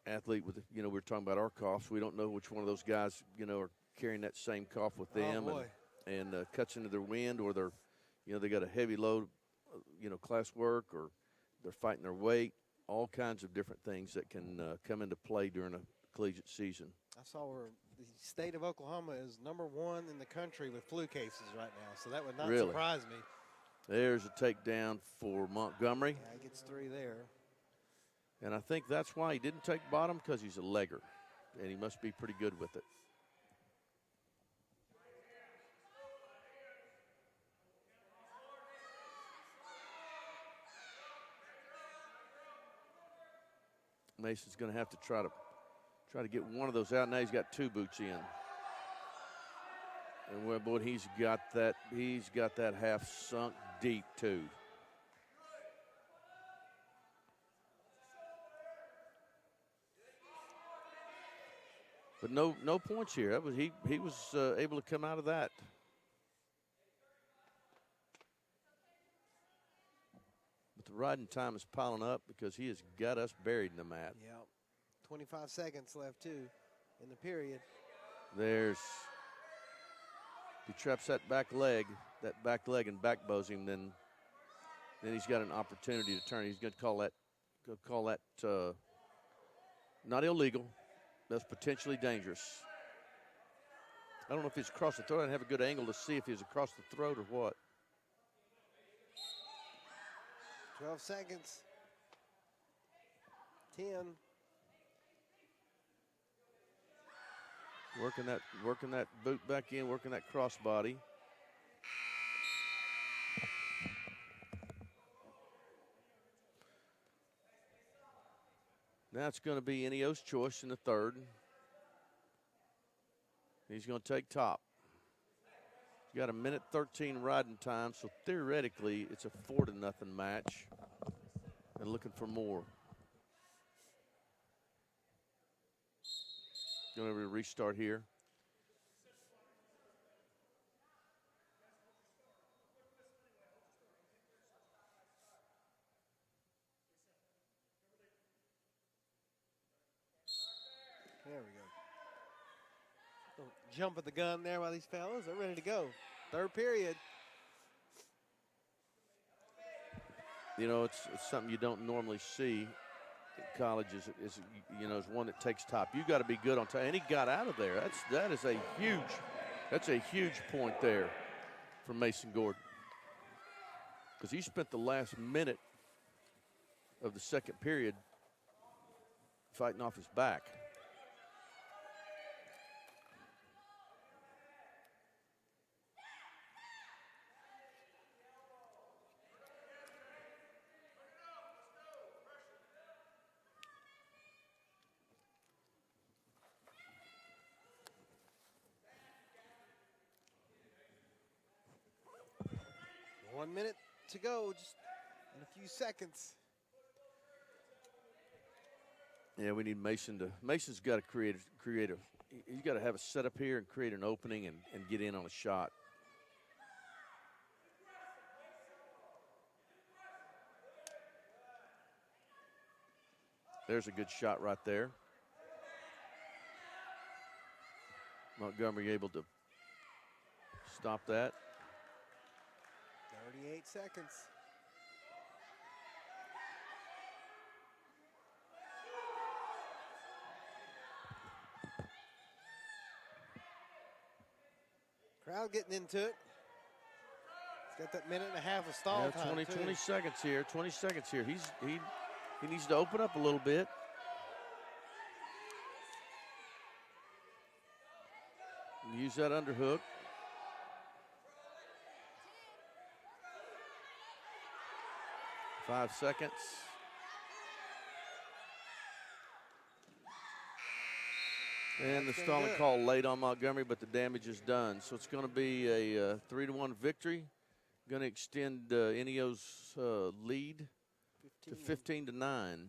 athlete with, you know, we were talking about our coughs. We don't know which one of those guys, you know, are carrying that same cough with them and cuts into their wind, or they're, you know, they got a heavy load, you know, class work, or they're fighting their weight. All kinds of different things that can come into play during a collegiate season. I saw where the state of Oklahoma is #1 in the country with flu cases right now, so that would not surprise me. There's a takedown for Montgomery. Yeah, he gets 3 there. And I think that's why he didn't take bottom, because he's a legger, and he must be pretty good with it. Mason's going to have to try to get one of those out. Now he's got 2 boots in. And well, boy, he's got that half sunk deep too. But no points here. That was he was able to come out of that. But the riding time is piling up because he has got us buried in the mat. Yeah, 25 seconds left too in the period. He traps that back leg and back bows him, then he's got an opportunity to turn. He's going to call that not illegal. That's potentially dangerous. I don't know if he's across the throat. I didn't have a good angle to see if he's across the throat or what. 12 seconds. 10. Working that boot back in, working that crossbody. Now it's going to be Enio's choice in the third. He's going to take top. He's got 1:13 riding time, so theoretically it's a 4-0 match. And looking for more. Going to restart here. There we go. Don't jump at the gun there by these fellas. They're ready to go. Third period. You know, it's something you don't normally see in college is one that takes top. You got to be good on top, and he got out of there. That's a huge point there for Mason Gordon, because he spent the last minute of the second period fighting off his back. One minute to go, just in a few seconds. Yeah, we need Mason to. Mason's got to create a. He's got to have a setup here and create an opening and get in on a shot. There's a good shot right there. Montgomery able to stop that. 38 seconds. Crowd getting into it. He's got that 1.5 of stall time. 20 seconds here. 20 seconds here. He needs to open up a little bit. And use that underhook. Five seconds. And the stalling call late on Montgomery, but the damage is done. So it's going to be a 3-1 victory. Going to extend Enio's lead to 15-9. And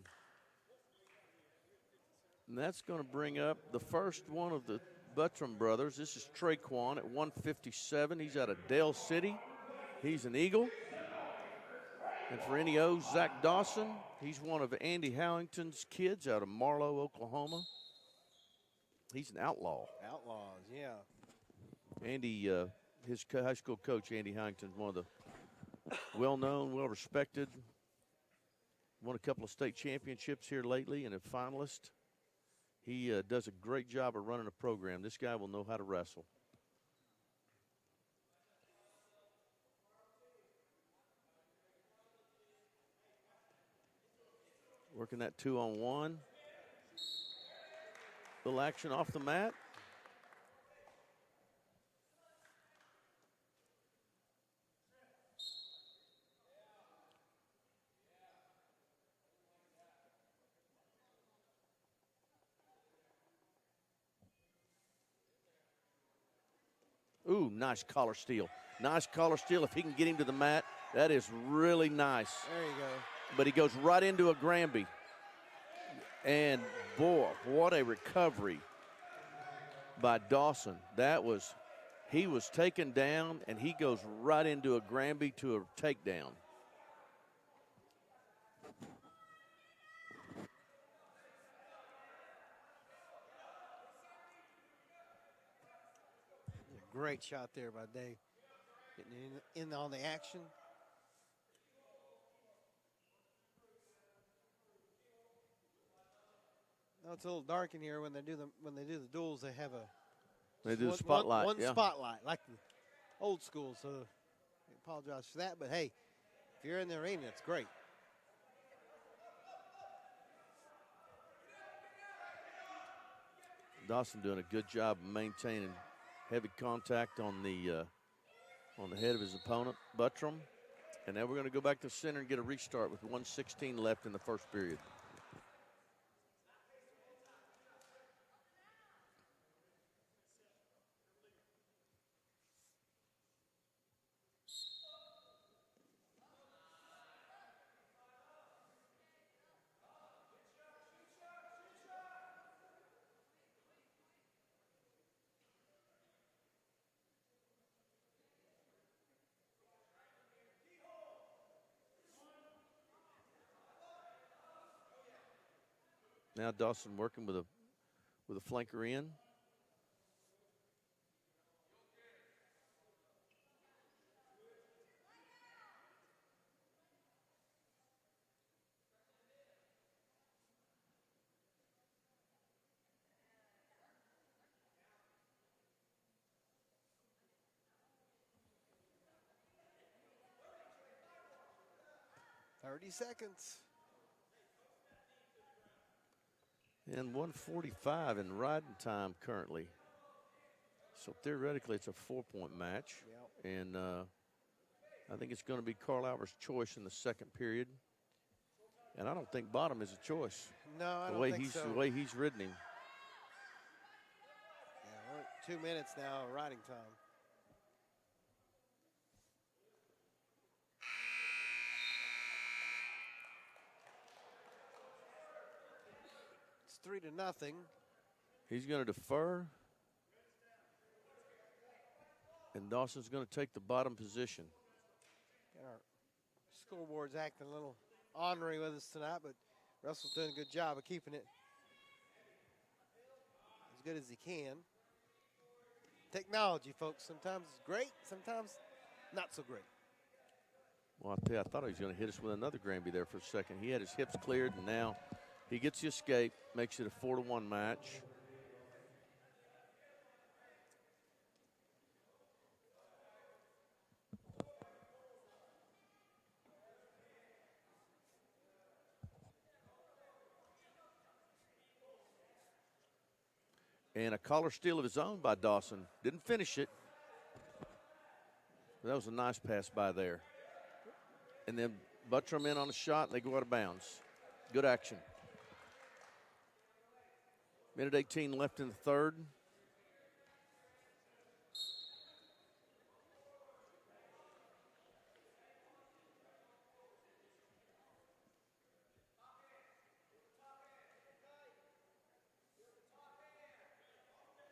that's going to bring up the first one of the Buttram brothers. This is Traquan at 157. He's out of Dale City. He's an Eagle. And for any O's, Zach Dawson, he's one of Andy Howington's kids out of Marlow, Oklahoma. He's an outlaw. Outlaws, yeah. Andy, his high school coach, Andy Howington, one of the well-known, well-respected. Won a couple of state championships here lately and a finalist. He does a great job of running a program. This guy will know how to wrestle. Working that 2-on-1. Little action off the mat. Ooh, nice collar steal. Nice collar steal. If he can get him to the mat, that is really nice. There you go. But he goes right into a Granby. And, boy, what a recovery by Dawson. He was taken down, and he goes right into a Granby to a takedown. Great shot there by Dave. Getting in on the action. No, it's a little dark in here when they do the duels. They have The spotlight. One yeah. spotlight, like the old school. So I apologize for that, but hey, if you're in the arena, it's great. Dawson doing a good job of maintaining heavy contact on the head of his opponent, Buttram. And now we're going to go back to center and get a restart with 1:16 left in the first period. Now Dawson working with a flanker in. Thirty seconds. And 1:45 in riding time currently. So theoretically, it's a 4-point match. Yep. And I think it's going to be Carl Albert's choice in the second period. And I don't think bottom is a choice. No, I don't think so. The way he's ridden him. Yeah, we're at 2 minutes now of riding time. It's 3-0. He's going to defer. And Dawson's going to take the bottom position. Got our scoreboard's acting a little ornery with us tonight, but Russell's doing a good job of keeping it as good as he can. Technology, folks, sometimes it's great, sometimes not so great. Well, I'll tell you, I thought he was going to hit us with another Granby there for a second. He had his hips cleared, and now he gets the escape, makes it a 4-1 match. And a collar steal of his own by Dawson. Didn't finish it. But that was a nice pass by there. And then Buttram in on a shot, and they go out of bounds. Good action. Minute 18 left in the third.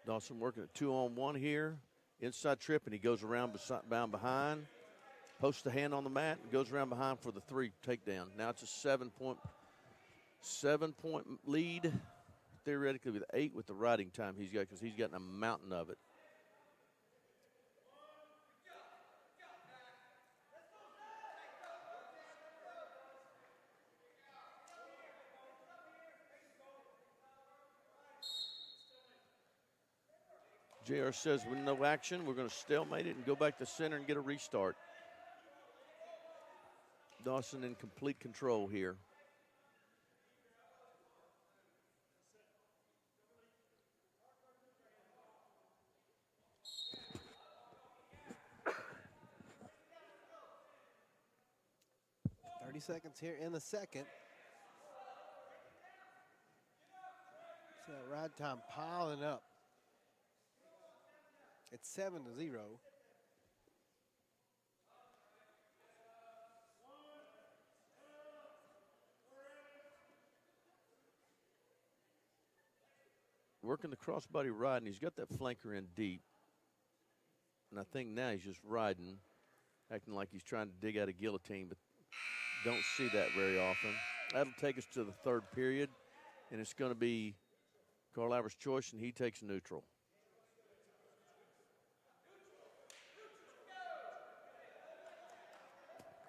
Dawson working a 2-on-1 here. Inside trip, and he goes around bound behind. posts the hand on the mat and goes around behind for the 3 takedown. Now it's a 7-point lead, theoretically with 8 with the riding time he's got, because he's gotten a mountain of it. JR says with no action, we're going to stalemate it and go back to center and get a restart. Dawson in complete control here. Seconds here in the second. So ride time piling up. It's 7-0. Working the crossbody ride, and he's got that flanker in deep. And I think now he's just riding, acting like he's trying to dig out a guillotine, but don't see that very often. That'll take us to the 3rd period, and it's going to be Carl Albert's choice, and he takes neutral.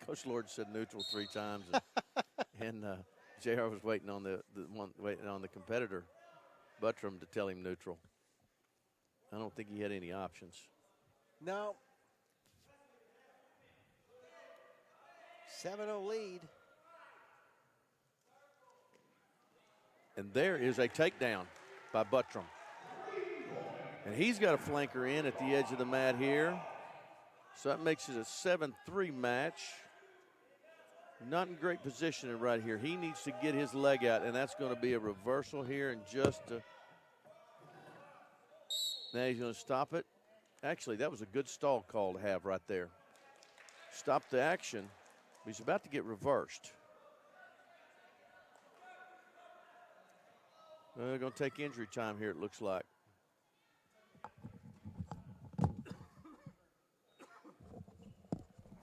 Coach Lord said neutral 3 times, and JR was waiting on the competitor, Buttram, to tell him neutral. I don't think he had any options. No. 7-0 lead. And there is a takedown by Buttram. And he's got a flanker in at the edge of the mat here. So that makes it a 7-3 match. Not in great position right here. He needs to get his leg out, and that's going to be a reversal here in just a... Now he's going to stop it. Actually, that was a good stall call to have right there. Stop the action. He's about to get reversed. They're going to take injury time here, it looks like.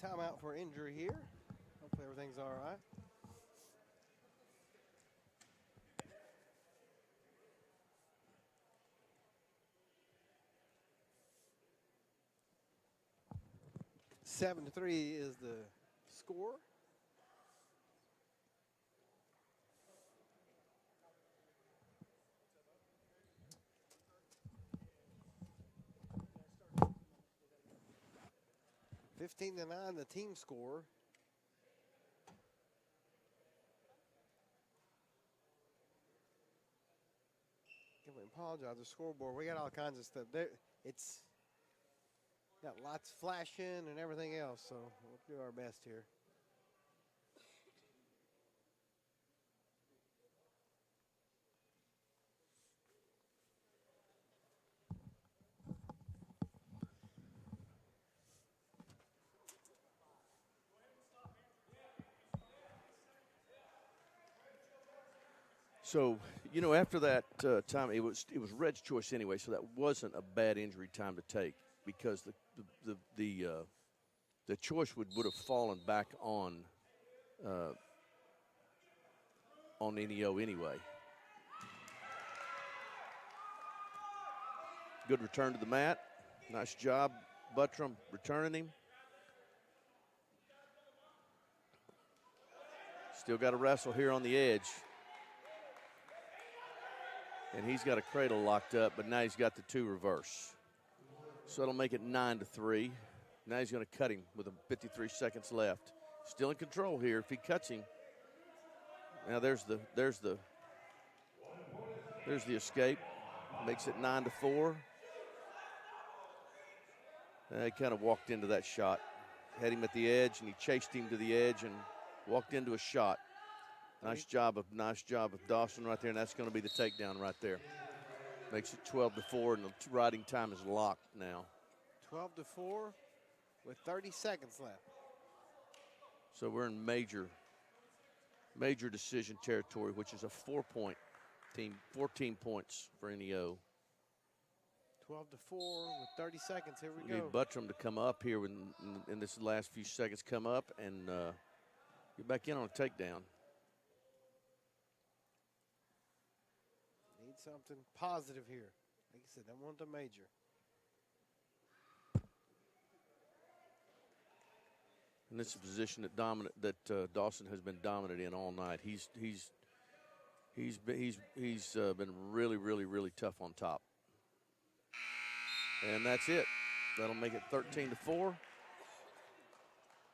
Timeout for injury here. Hopefully everything's all right. Seven to 3 is the score. (15-9) the team score. Can we apologize? The scoreboard. We got all kinds of stuff there. It's got lots flashing and everything else, so we'll do our best here. So, you know, after that time, it was Red's choice anyway, so that wasn't a bad injury time to take, because the choice would have fallen back on Neo anyway. Good return to the mat. Nice job, Buttram, returning him. Still got to wrestle here on the edge. And he's got a cradle locked up, but now he's got the 2 reverse. So it'll make it 9-3. Now he's going to cut him with 53 seconds left. Still in control here if he cuts him. Now there's the escape. Makes it 9-4. He kind of walked into that shot. Had him at the edge, and he chased him to the edge and walked into a shot. Nice job of Dawson right there, and that's going to be the takedown right there. Makes it 12-4, and the riding time is locked now. 12-4 with 30 seconds left. So we're in major decision territory, which is a 4-point team, 14 points for NEO. 12-4 with 30 seconds. Here we We go. need Buttram to come up here in this last few seconds. Come up and get back in on a takedown. Need something positive here. Like I said, I want the major. And this is a position that Dawson has been dominant in all night. He's been really, really, really tough on top. And that's it. That'll make it 13-4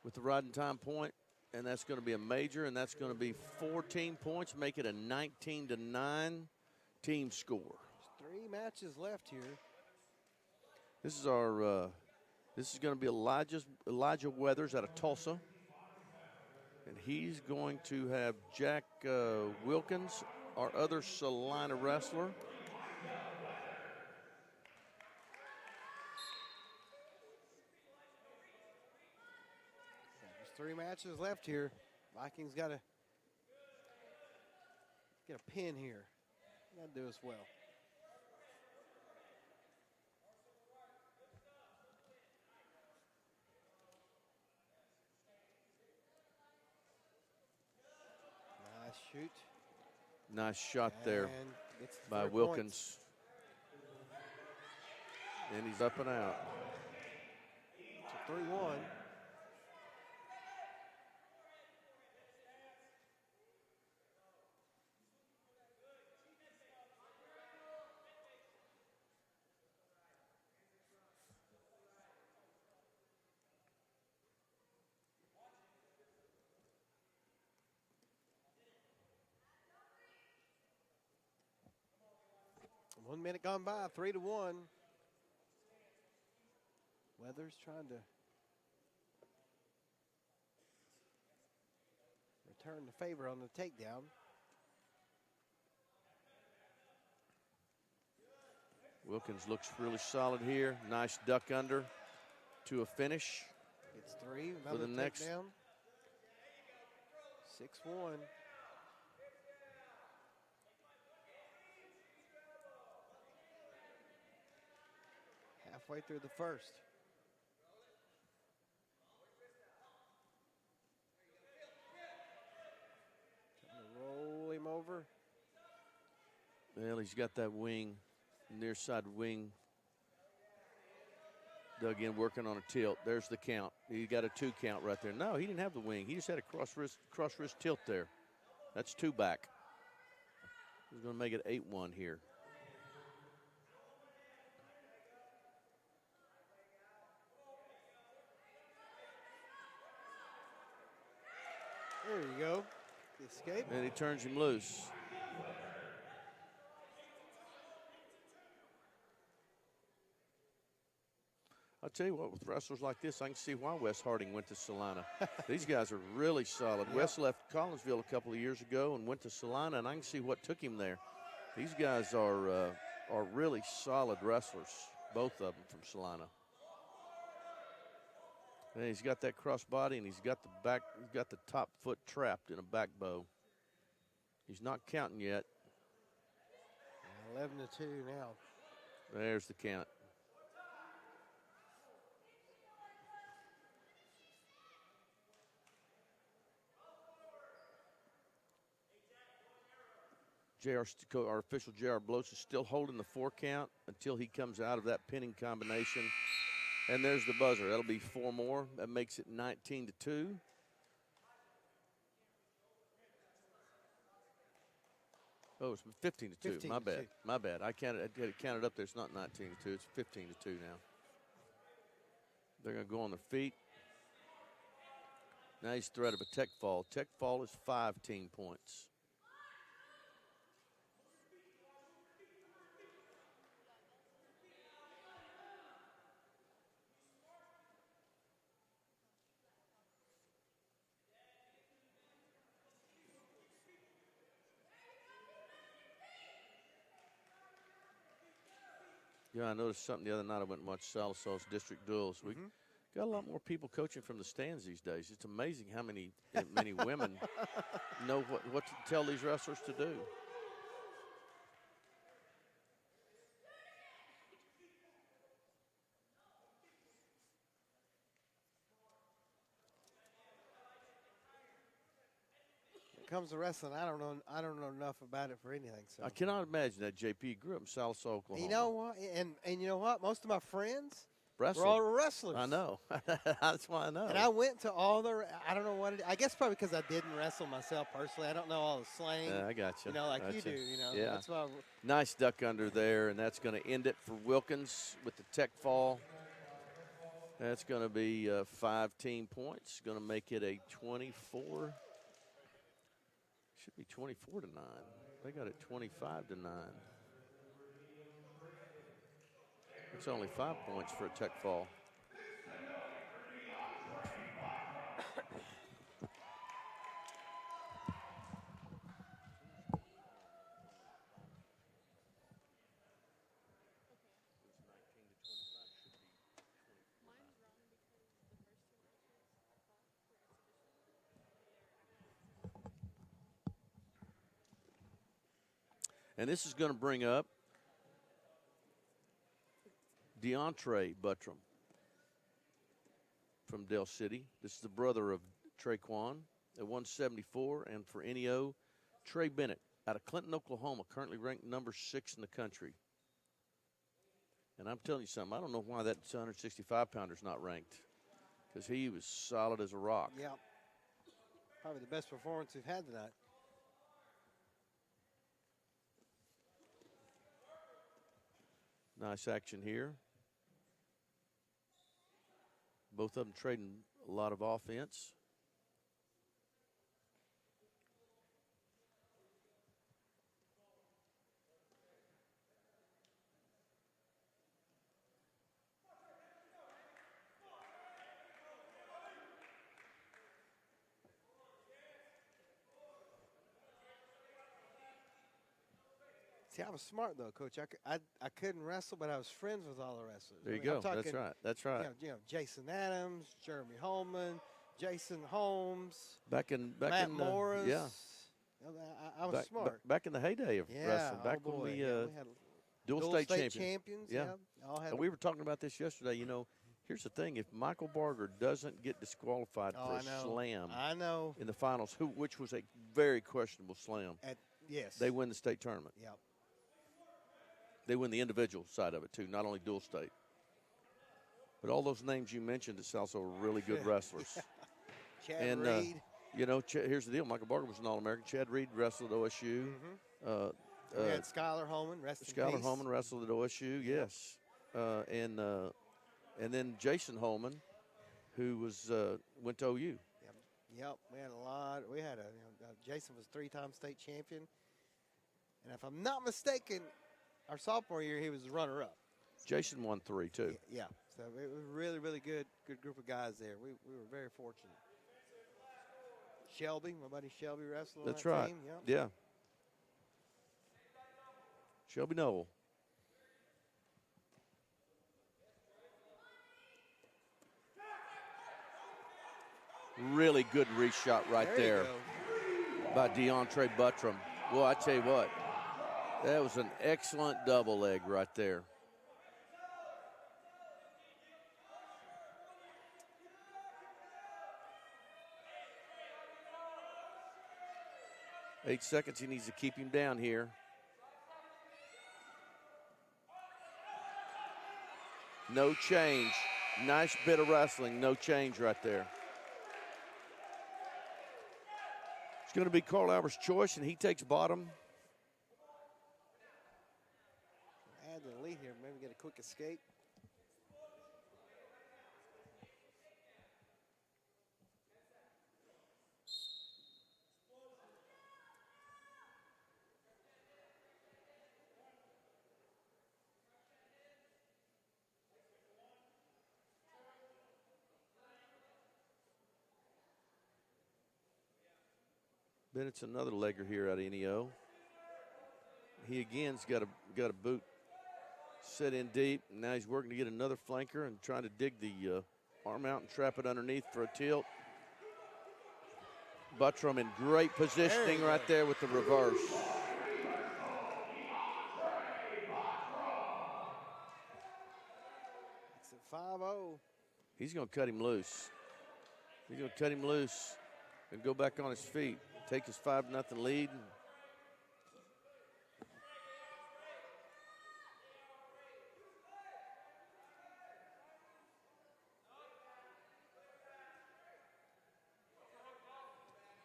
with the riding time point, and that's going to be a major, and that's going to be 14 points, make it a 19-9 team score. There's 3 matches left here. This is our. This is going to be Elijah Weathers out of Tulsa, and he's going to have Jack Wilkins, our other Salina wrestler. There's 3 matches left here. Vikings got to get a pin here. Got to do us well. Nice shoot. Nice shot there And it's the by 3 Wilkins. And he's up and out. It's a 3-1. One minute gone by, 3-1. Weathers trying to return the favor on the takedown. Wilkins looks really solid here. Nice duck under to a finish. Gets 3. For the next- takedown. 6-1. Halfway through the first. Trying to roll him over. Well, he's got that wing, near side wing, dug in, working on a tilt. There's the count. He got a 2 count right there. No, he didn't have the wing. He just had a cross wrist tilt there. That's 2 back. He's going to make it 8-1 here. There you go. The escape. And he turns him loose. I'll tell you what, with wrestlers like this, I can see why Wes Harding went to Salina. These guys are really solid. Yep. Wes left Collinsville a couple of years ago and went to Salina, and I can see what took him there. These guys are really solid wrestlers, both of them from Salina. And he's got that crossbody, and he's got the top foot trapped in a back bow. He's not counting yet. 11-2 now. There's the count. Our official J.R. Blows is still holding the 4 count until he comes out of that pinning combination. And there's the buzzer. That'll be 4 more. That makes it 19-2. Oh, it's 15-2. My bad. My bad. I had it counted up there. It's not 19-2. It's 15-2 now. They're going to go on their feet. Nice threat of a tech fall. Tech fall is 5 team points. Yeah, I noticed something the other night. I went and watched Salisaw's district duels. We got a lot more people coaching from the stands these days. It's amazing how many women know what to tell these wrestlers to do. comes to wrestling, I don't know enough about it for anything. So I cannot imagine that, JP. You grew up in Salsa, Oklahoma. you know what? And you know what? Most of my friends Wrestling. were all wrestlers. I know. That's why I know. And I went to all the. I don't know what it. I guess probably because I didn't wrestle myself personally. I don't know all the slang. Yeah, I got you. You know, like you Gotcha. do. You know. Yeah. That's why. Nice duck under there, and that's going to end it for Wilkins with the tech fall. That's going to be 5 team points. Going to make it a 24. Should be 24 to 9. They got it 25 to 9. It's only 5 points for a tech fall. And this is going to bring up DeAndre Buttram from Del City. This is the brother of Traquan at 174. And for NEO, Trey Bennett out of Clinton, Oklahoma, currently ranked number 6 in the country. And I'm telling you something, I don't know why that 165-pounder is not ranked, because he was solid as a rock. Yeah. Probably the best performance we've had tonight. Nice action here. Both of them trading a lot of offense. See, I was smart though, Coach. I couldn't wrestle, but I was friends with all the wrestlers. There you I'm go. talking, That's right. That's right. You know, Jason Adams, Jeremy Holman, Jason Holmes, Back in Matt Morris. yeah. You know, I was smart. Back in the heyday of wrestling. Back oh boy, when we had dual state champions. Yeah. All had And we were talking about this yesterday. You know, here's the thing: if Michael Barger doesn't get disqualified for a slam, I know in the finals, which was a very questionable slam, yes, they win the state tournament. Yep. They win the individual side of it too, not only dual state. But all those names you mentioned at also were really good wrestlers. Chad Reed. You know, here's the deal: Michael Barger was an All-American. Chad Reed wrestled at OSU. We had Skylar Holman, Skylar Holman wrestled at OSU, yes. And then Jason Holman, who was went to OU. Yep, we had a lot. We had Jason was 3-time state champion, and if I'm not mistaken, our sophomore year he was the runner-up. Jason won 3 too. Yeah, so it was really, really good group of guys there. We were very fortunate. Shelby, my buddy Shelby wrestled on That's that right. team. Yep. Yeah. Shelby Noel. Really good reach shot right there by DeAndre Buttram. Well, I tell you what, that was an excellent double leg right there. Eight seconds, he needs to keep him down here. No change. Nice bit of wrestling, no change right there. It's going to be Carl Albert's choice, and he takes bottom. Add the lead here, maybe get a quick escape. Bennett's another legger here out of NEO. He again's got a boot set in deep, and now he's working to get another flanker and trying to dig the arm out and trap it underneath for a tilt. Buttram in great positioning right there with the reverse. It's a 5-0. He's going to cut him loose. He's going to cut him loose and go back on his feet. take his 5-0 lead.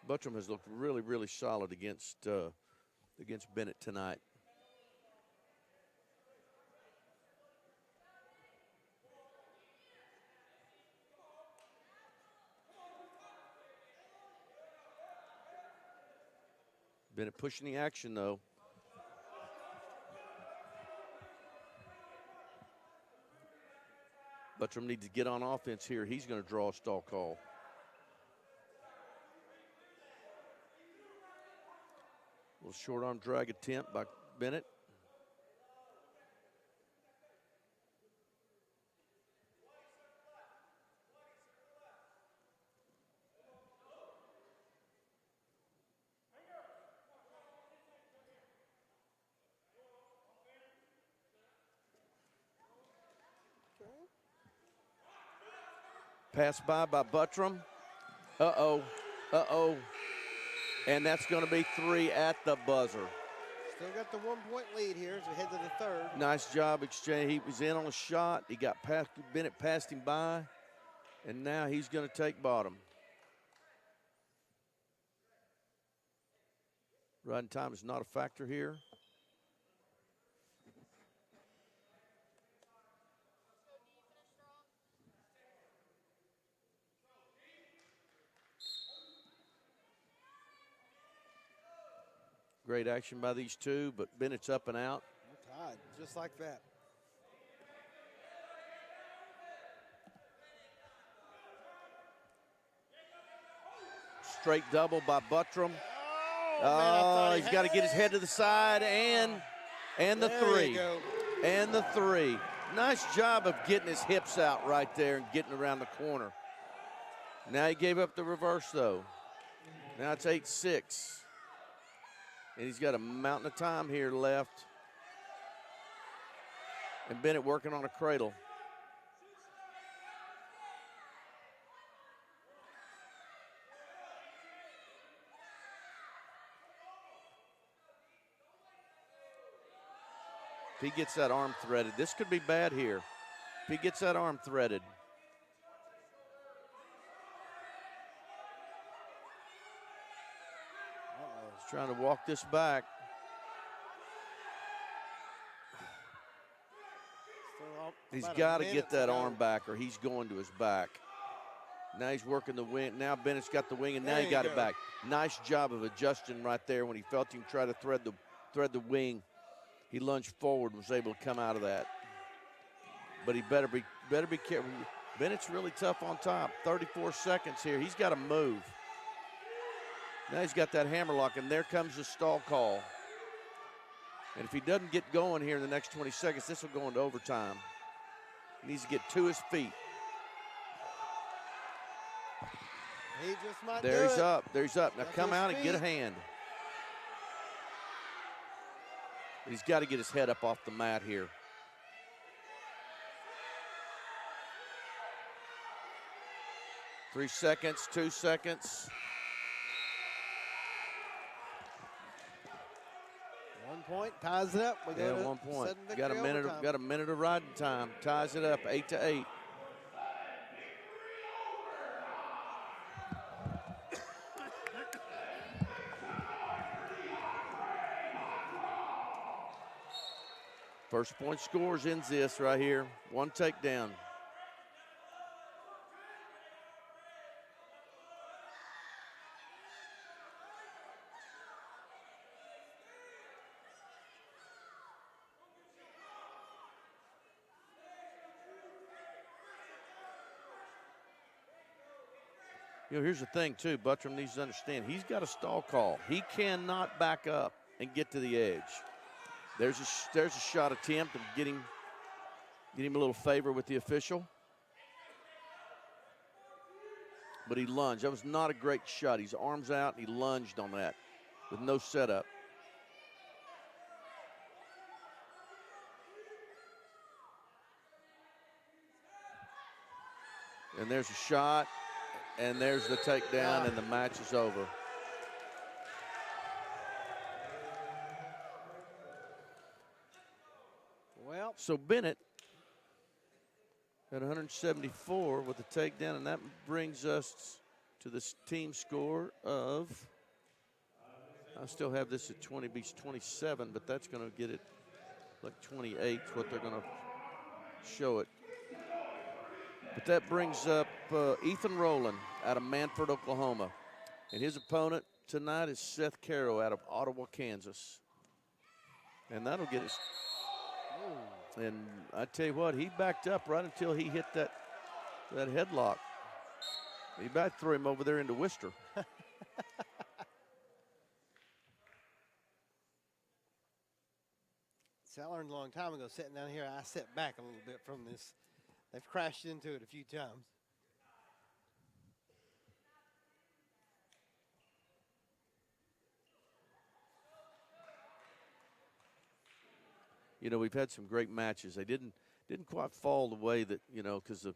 Buttram has looked really, really solid against Bennett tonight. Bennett pushing the action, though. Buttram needs to get on offense here. He's going to draw a stall call. Little short arm drag attempt by Bennett. Pass by Buttram. Uh-oh. And that's going to be 3 at the buzzer. Still got the 1-point lead here as we head to the third. Nice job exchange. He was in on a shot. He got past, Bennett passed him by, and now he's going to take bottom. Riding time is not a factor here. Great action by these two, but Bennett's up and out. We're tied, just like that. Straight double by Buttram. Man, He's got to get his head to the side, and the There three. you go. And the 3. Nice job of getting his hips out right there and getting around the corner. Now he gave up the reverse, though. Now it's 8-6. And he's got a mountain of time here left. And Bennett working on a cradle. If he gets that arm threaded, this could be bad here. If he gets that arm threaded. He's trying to walk this back. He's got to get that arm back or he's going to his back. Now he's working the wing. Now Bennett's got the wing, and now he got it back. Nice job of adjusting right there when he felt him try to thread the wing. He lunged forward and was able to come out of that. But he better be careful. Bennett's really tough on top. 34 seconds here. He's got to move. Now he's got that hammerlock, and there comes the stall call. And if he doesn't get going here in the next 20 seconds, this will go into overtime. He needs to get to his feet. He just might There do he's it. up. There he's up. Now That's come his out and get a feet. hand. He's got to get his head up off the mat here. Three seconds, 2 seconds. 1 point, ties it up. We Yeah, go to 1 point. sudden Got a victory minute. overtime. Got a minute of riding time. Ties it up, 8-8. First point scores ends this right here. 1 takedown. You know, here's the thing, too. Buttram needs to understand. He's got a stall call. He cannot back up and get to the edge. There's a shot attempt of getting him a little favor with the official. But he lunged. That was not a great shot. His arms out, and he lunged on that with no setup. And there's a shot, and there's the takedown, and the match is over. So Bennett at 174 with the takedown, and that brings us to this team score of, I still have this at 27, but that's going to get it like 28 is what they're going to show it. But that brings up Ethan Rowland out of Manford, Oklahoma. And his opponent tonight is Seth Caro out of Ottawa, Kansas. And that'll get us. And I tell you what, he backed up right until he hit that headlock. He back threw him over there into Worcester. See, I learned a long time ago sitting down here, I set back a little bit from this. They've crashed into it a few times. You know, we've had some great matches. They didn't quite fall the way that, you know, because of,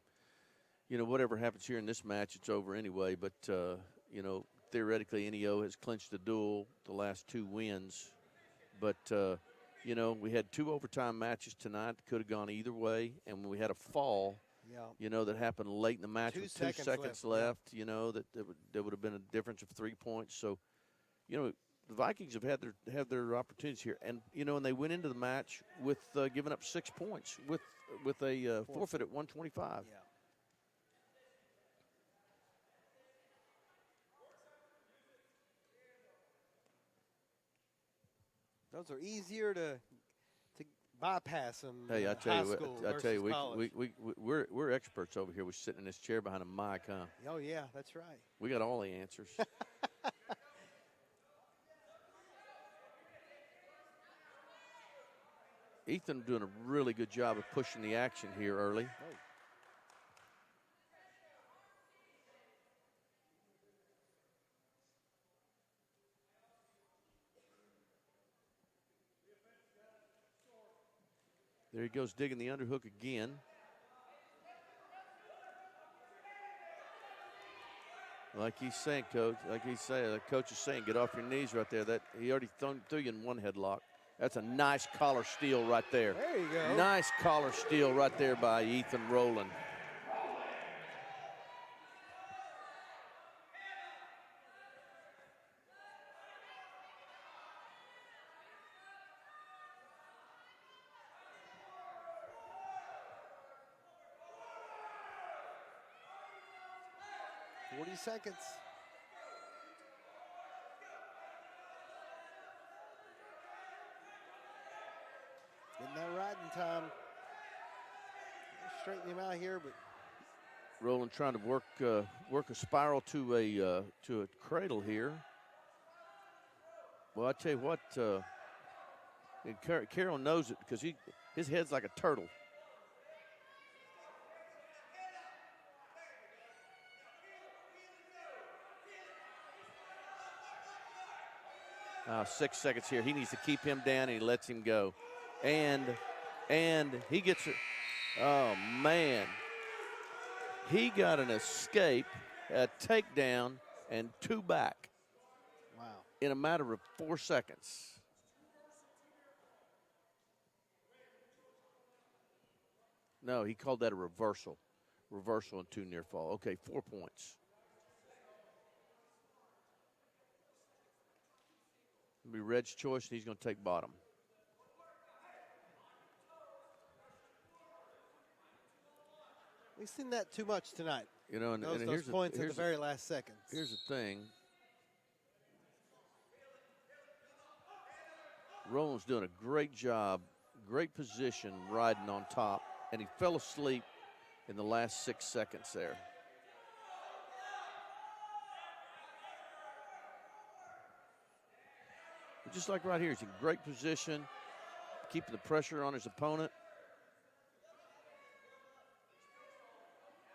you know, whatever happens here in this match, it's over anyway. But, you know, theoretically, NEO has clinched the duel the last 2 wins. But, you know, we had 2 overtime matches tonight. Could have gone either way. And when we had a fall, you know, that happened late in the match with 2 seconds left, you know, that would have been a difference of 3 points. So, you know, the Vikings have had their opportunities here. And, you know, and they went into the match with giving up 6 points with a forfeit at 125. Yeah. Those are easier to bypass them. Hey, I tell you, college. we're experts over here. We're sitting in this chair behind a mic, huh? Oh yeah, that's right. We got all the answers. Ethan doing a really good job of pushing the action here early. Oh. There he goes digging the underhook again. Like he's saying, Coach, the coach is saying, get off your knees right there. That he already threw you in one headlock. That's a nice collar steal right there. There you go. Nice collar steal right there by Ethan Rowland. Seconds. Getting that right in time. Straighten him out here, but Rowland trying to work a spiral to a cradle here. Well, I tell you what, Carroll knows it because his head's like a turtle. 6 seconds here. He needs to keep him down, and he lets him go. And he gets it. Oh, man. He got an escape, a takedown, and 2 back. Wow. In a matter of 4 seconds. No, he called that a reversal. Reversal and 2 near fall. Okay, 4 points. It'll be Red's choice, and he's going to take bottom. We've seen that too much tonight. You know, and those points at the very last seconds. Here's the thing. Rowland's doing a great job, great position riding on top, and he fell asleep in the last 6 seconds there. But just like right here, he's in great position, keeping the pressure on his opponent.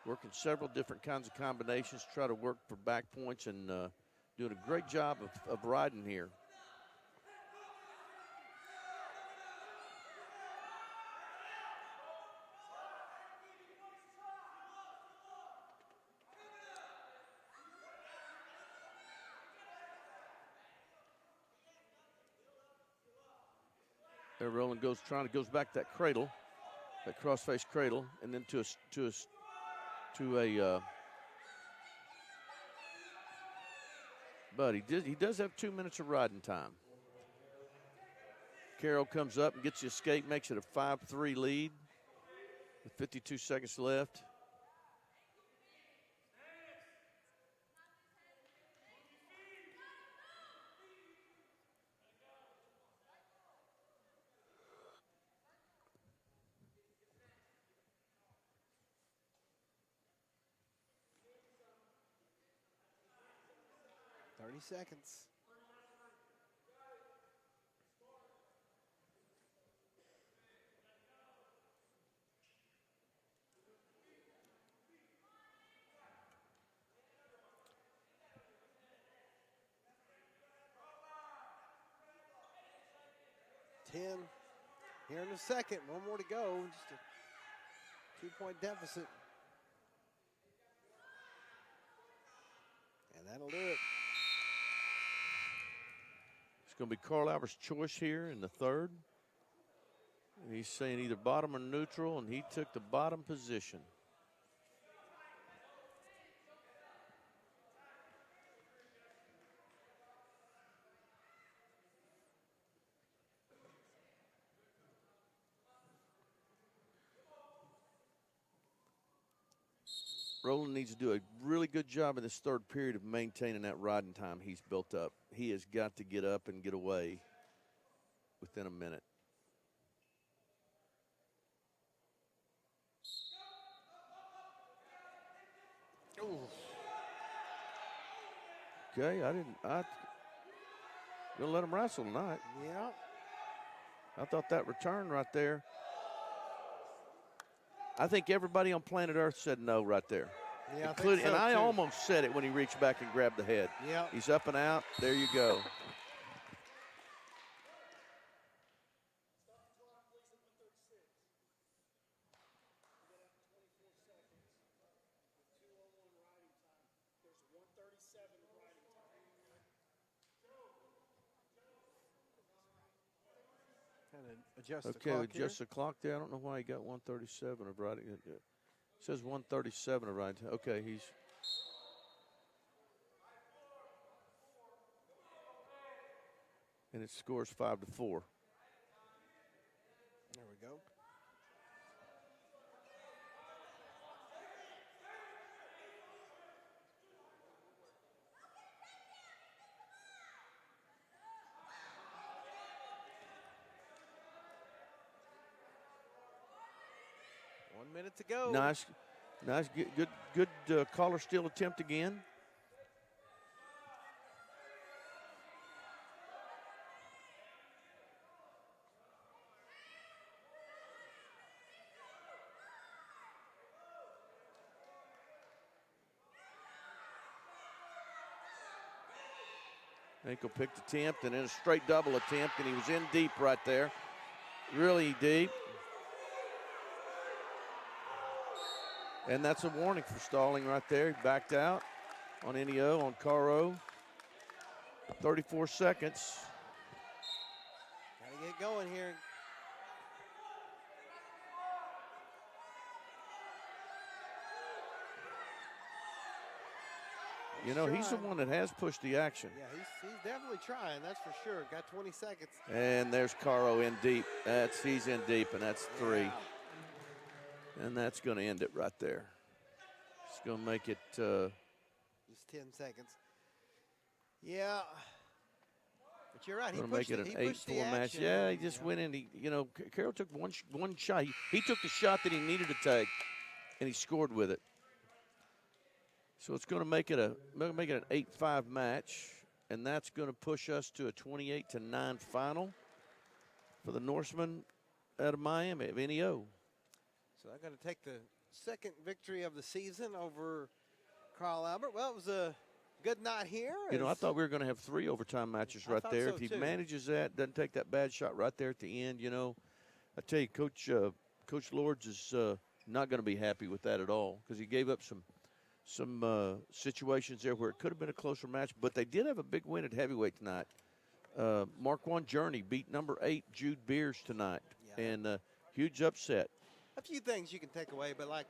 Working several different kinds of combinations, try to work for back points, and doing a great job of riding here. There Rowland goes back to that cradle. that cross-face cradle, and then to a but he does have 2 minutes of riding time. Carroll comes up and gets the escape, makes it a 5-3 lead with 52 seconds left. Seconds. Here in a second. One more to go. Just a 2-point deficit. And that'll do it. It's going to be Carl Albert's choice here in the third. He's saying either bottom or neutral, and he took the bottom position. Roland needs to do a really good job in this third period of maintaining that riding time he's built up. He has got to get up and get away within a minute. Ooh. Okay, I'm gonna let him wrestle tonight. Yeah. I thought that return right there. I think everybody on planet Earth said no right there. Yeah, including, I think so, and I too. almost said it when he reached back and grabbed the head. Yeah. He's up and out. There you go. Adjust the Okay, clock adjust the clock there. I don't know why he got 137 of riding. It says 137 of riding. Okay, he's. And it scores 5-4. There we go. Minute to go. Nice, good collar steal attempt again. Ankle picked attempt and then a straight double attempt, and he was in deep right there. Really deep. And that's a warning for stalling right there. He backed out on NEO, on Caro. 34 seconds. Gotta get going here. You know, he's the one that has pushed the action. Yeah, he's definitely trying, that's for sure. Got 20 seconds. And there's Caro in deep. He's in deep, and that's 3. Yeah. And that's going to end it right there. It's going to make it. Just 10 seconds. Yeah. But you're right. Going to make it an 8-4 match. Yeah, he just went in. Carroll took one shot. He took the shot that he needed to take, and he scored with it. So it's going to make it an 8-5 match, and that's going to push us to a 28-9 final for the Norsemen out of Miami of NEO. So they're going to take the second victory of the season over Carl Albert. Well, it was a good night here. I thought we were going to have 3 overtime matches right there. So if he too. manages that, doesn't take that bad shot right there at the end, I tell you, Coach Lords is not going to be happy with that at all, because he gave up some situations there where it could have been a closer match, but they did have a big win at heavyweight tonight. Mark One Journey beat number 8 Jude Beers tonight, and huge upset. a few things you can take away, but like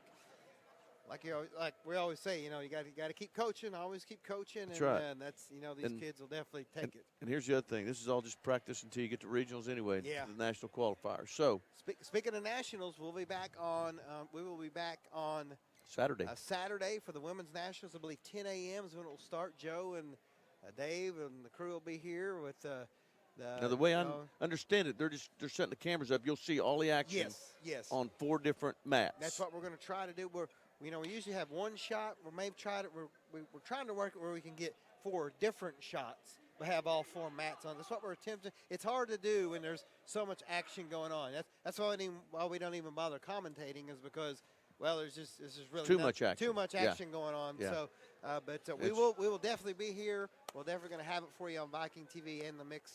we always say, you know, you got to keep coaching, always keep coaching, That's and right. that's, you know, these kids will definitely take it. And here's the other thing: this is all just practice until you get to regionals anyway, Yeah. the national qualifiers. So Speaking of nationals, we will be back on Saturday. Saturday for the women's nationals. I believe 10 a.m. is when it will start. Joe and Dave and the crew will be here with Now, the way I understand it, they're setting the cameras up. You'll see all the action yes. on 4 different mats. That's what we're going to try to do. We usually have one shot. We're trying to work it where we can get 4 different shots, but have all 4 mats on. That's what we're attempting. It's hard to do when there's so much action going on. That's why we don't even bother commentating, is because, well, there's just really too much action. Too much action going on. Yeah. So, we will definitely be here. We're definitely going to have it for you on Viking TV and the Mix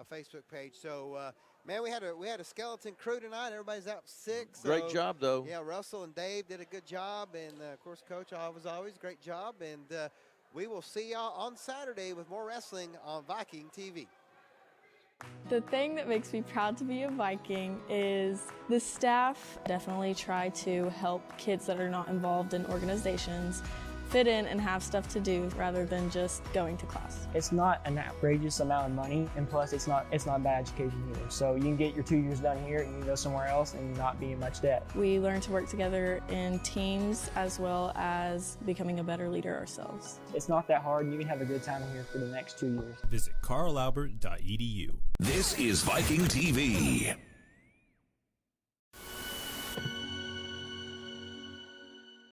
Facebook page. So, man, we had a skeleton crew tonight. Everybody's out sick. So, Great job, though. Yeah, Russell and Dave did a good job, and of course, Coach always great job. And we will see y'all on Saturday with more wrestling on Viking TV. The thing that makes me proud to be a Viking is the staff definitely try to help kids that are not involved in organizations fit in and have stuff to do rather than just going to class. It's not an outrageous amount of money, and plus it's not bad education either. So you can get your 2 years done here and you can go somewhere else and not be in much debt. We learn to work together in teams as well as becoming a better leader ourselves. It's not that hard, and you can have a good time here for the next 2 years. Visit carlalbert.edu. This is Viking TV.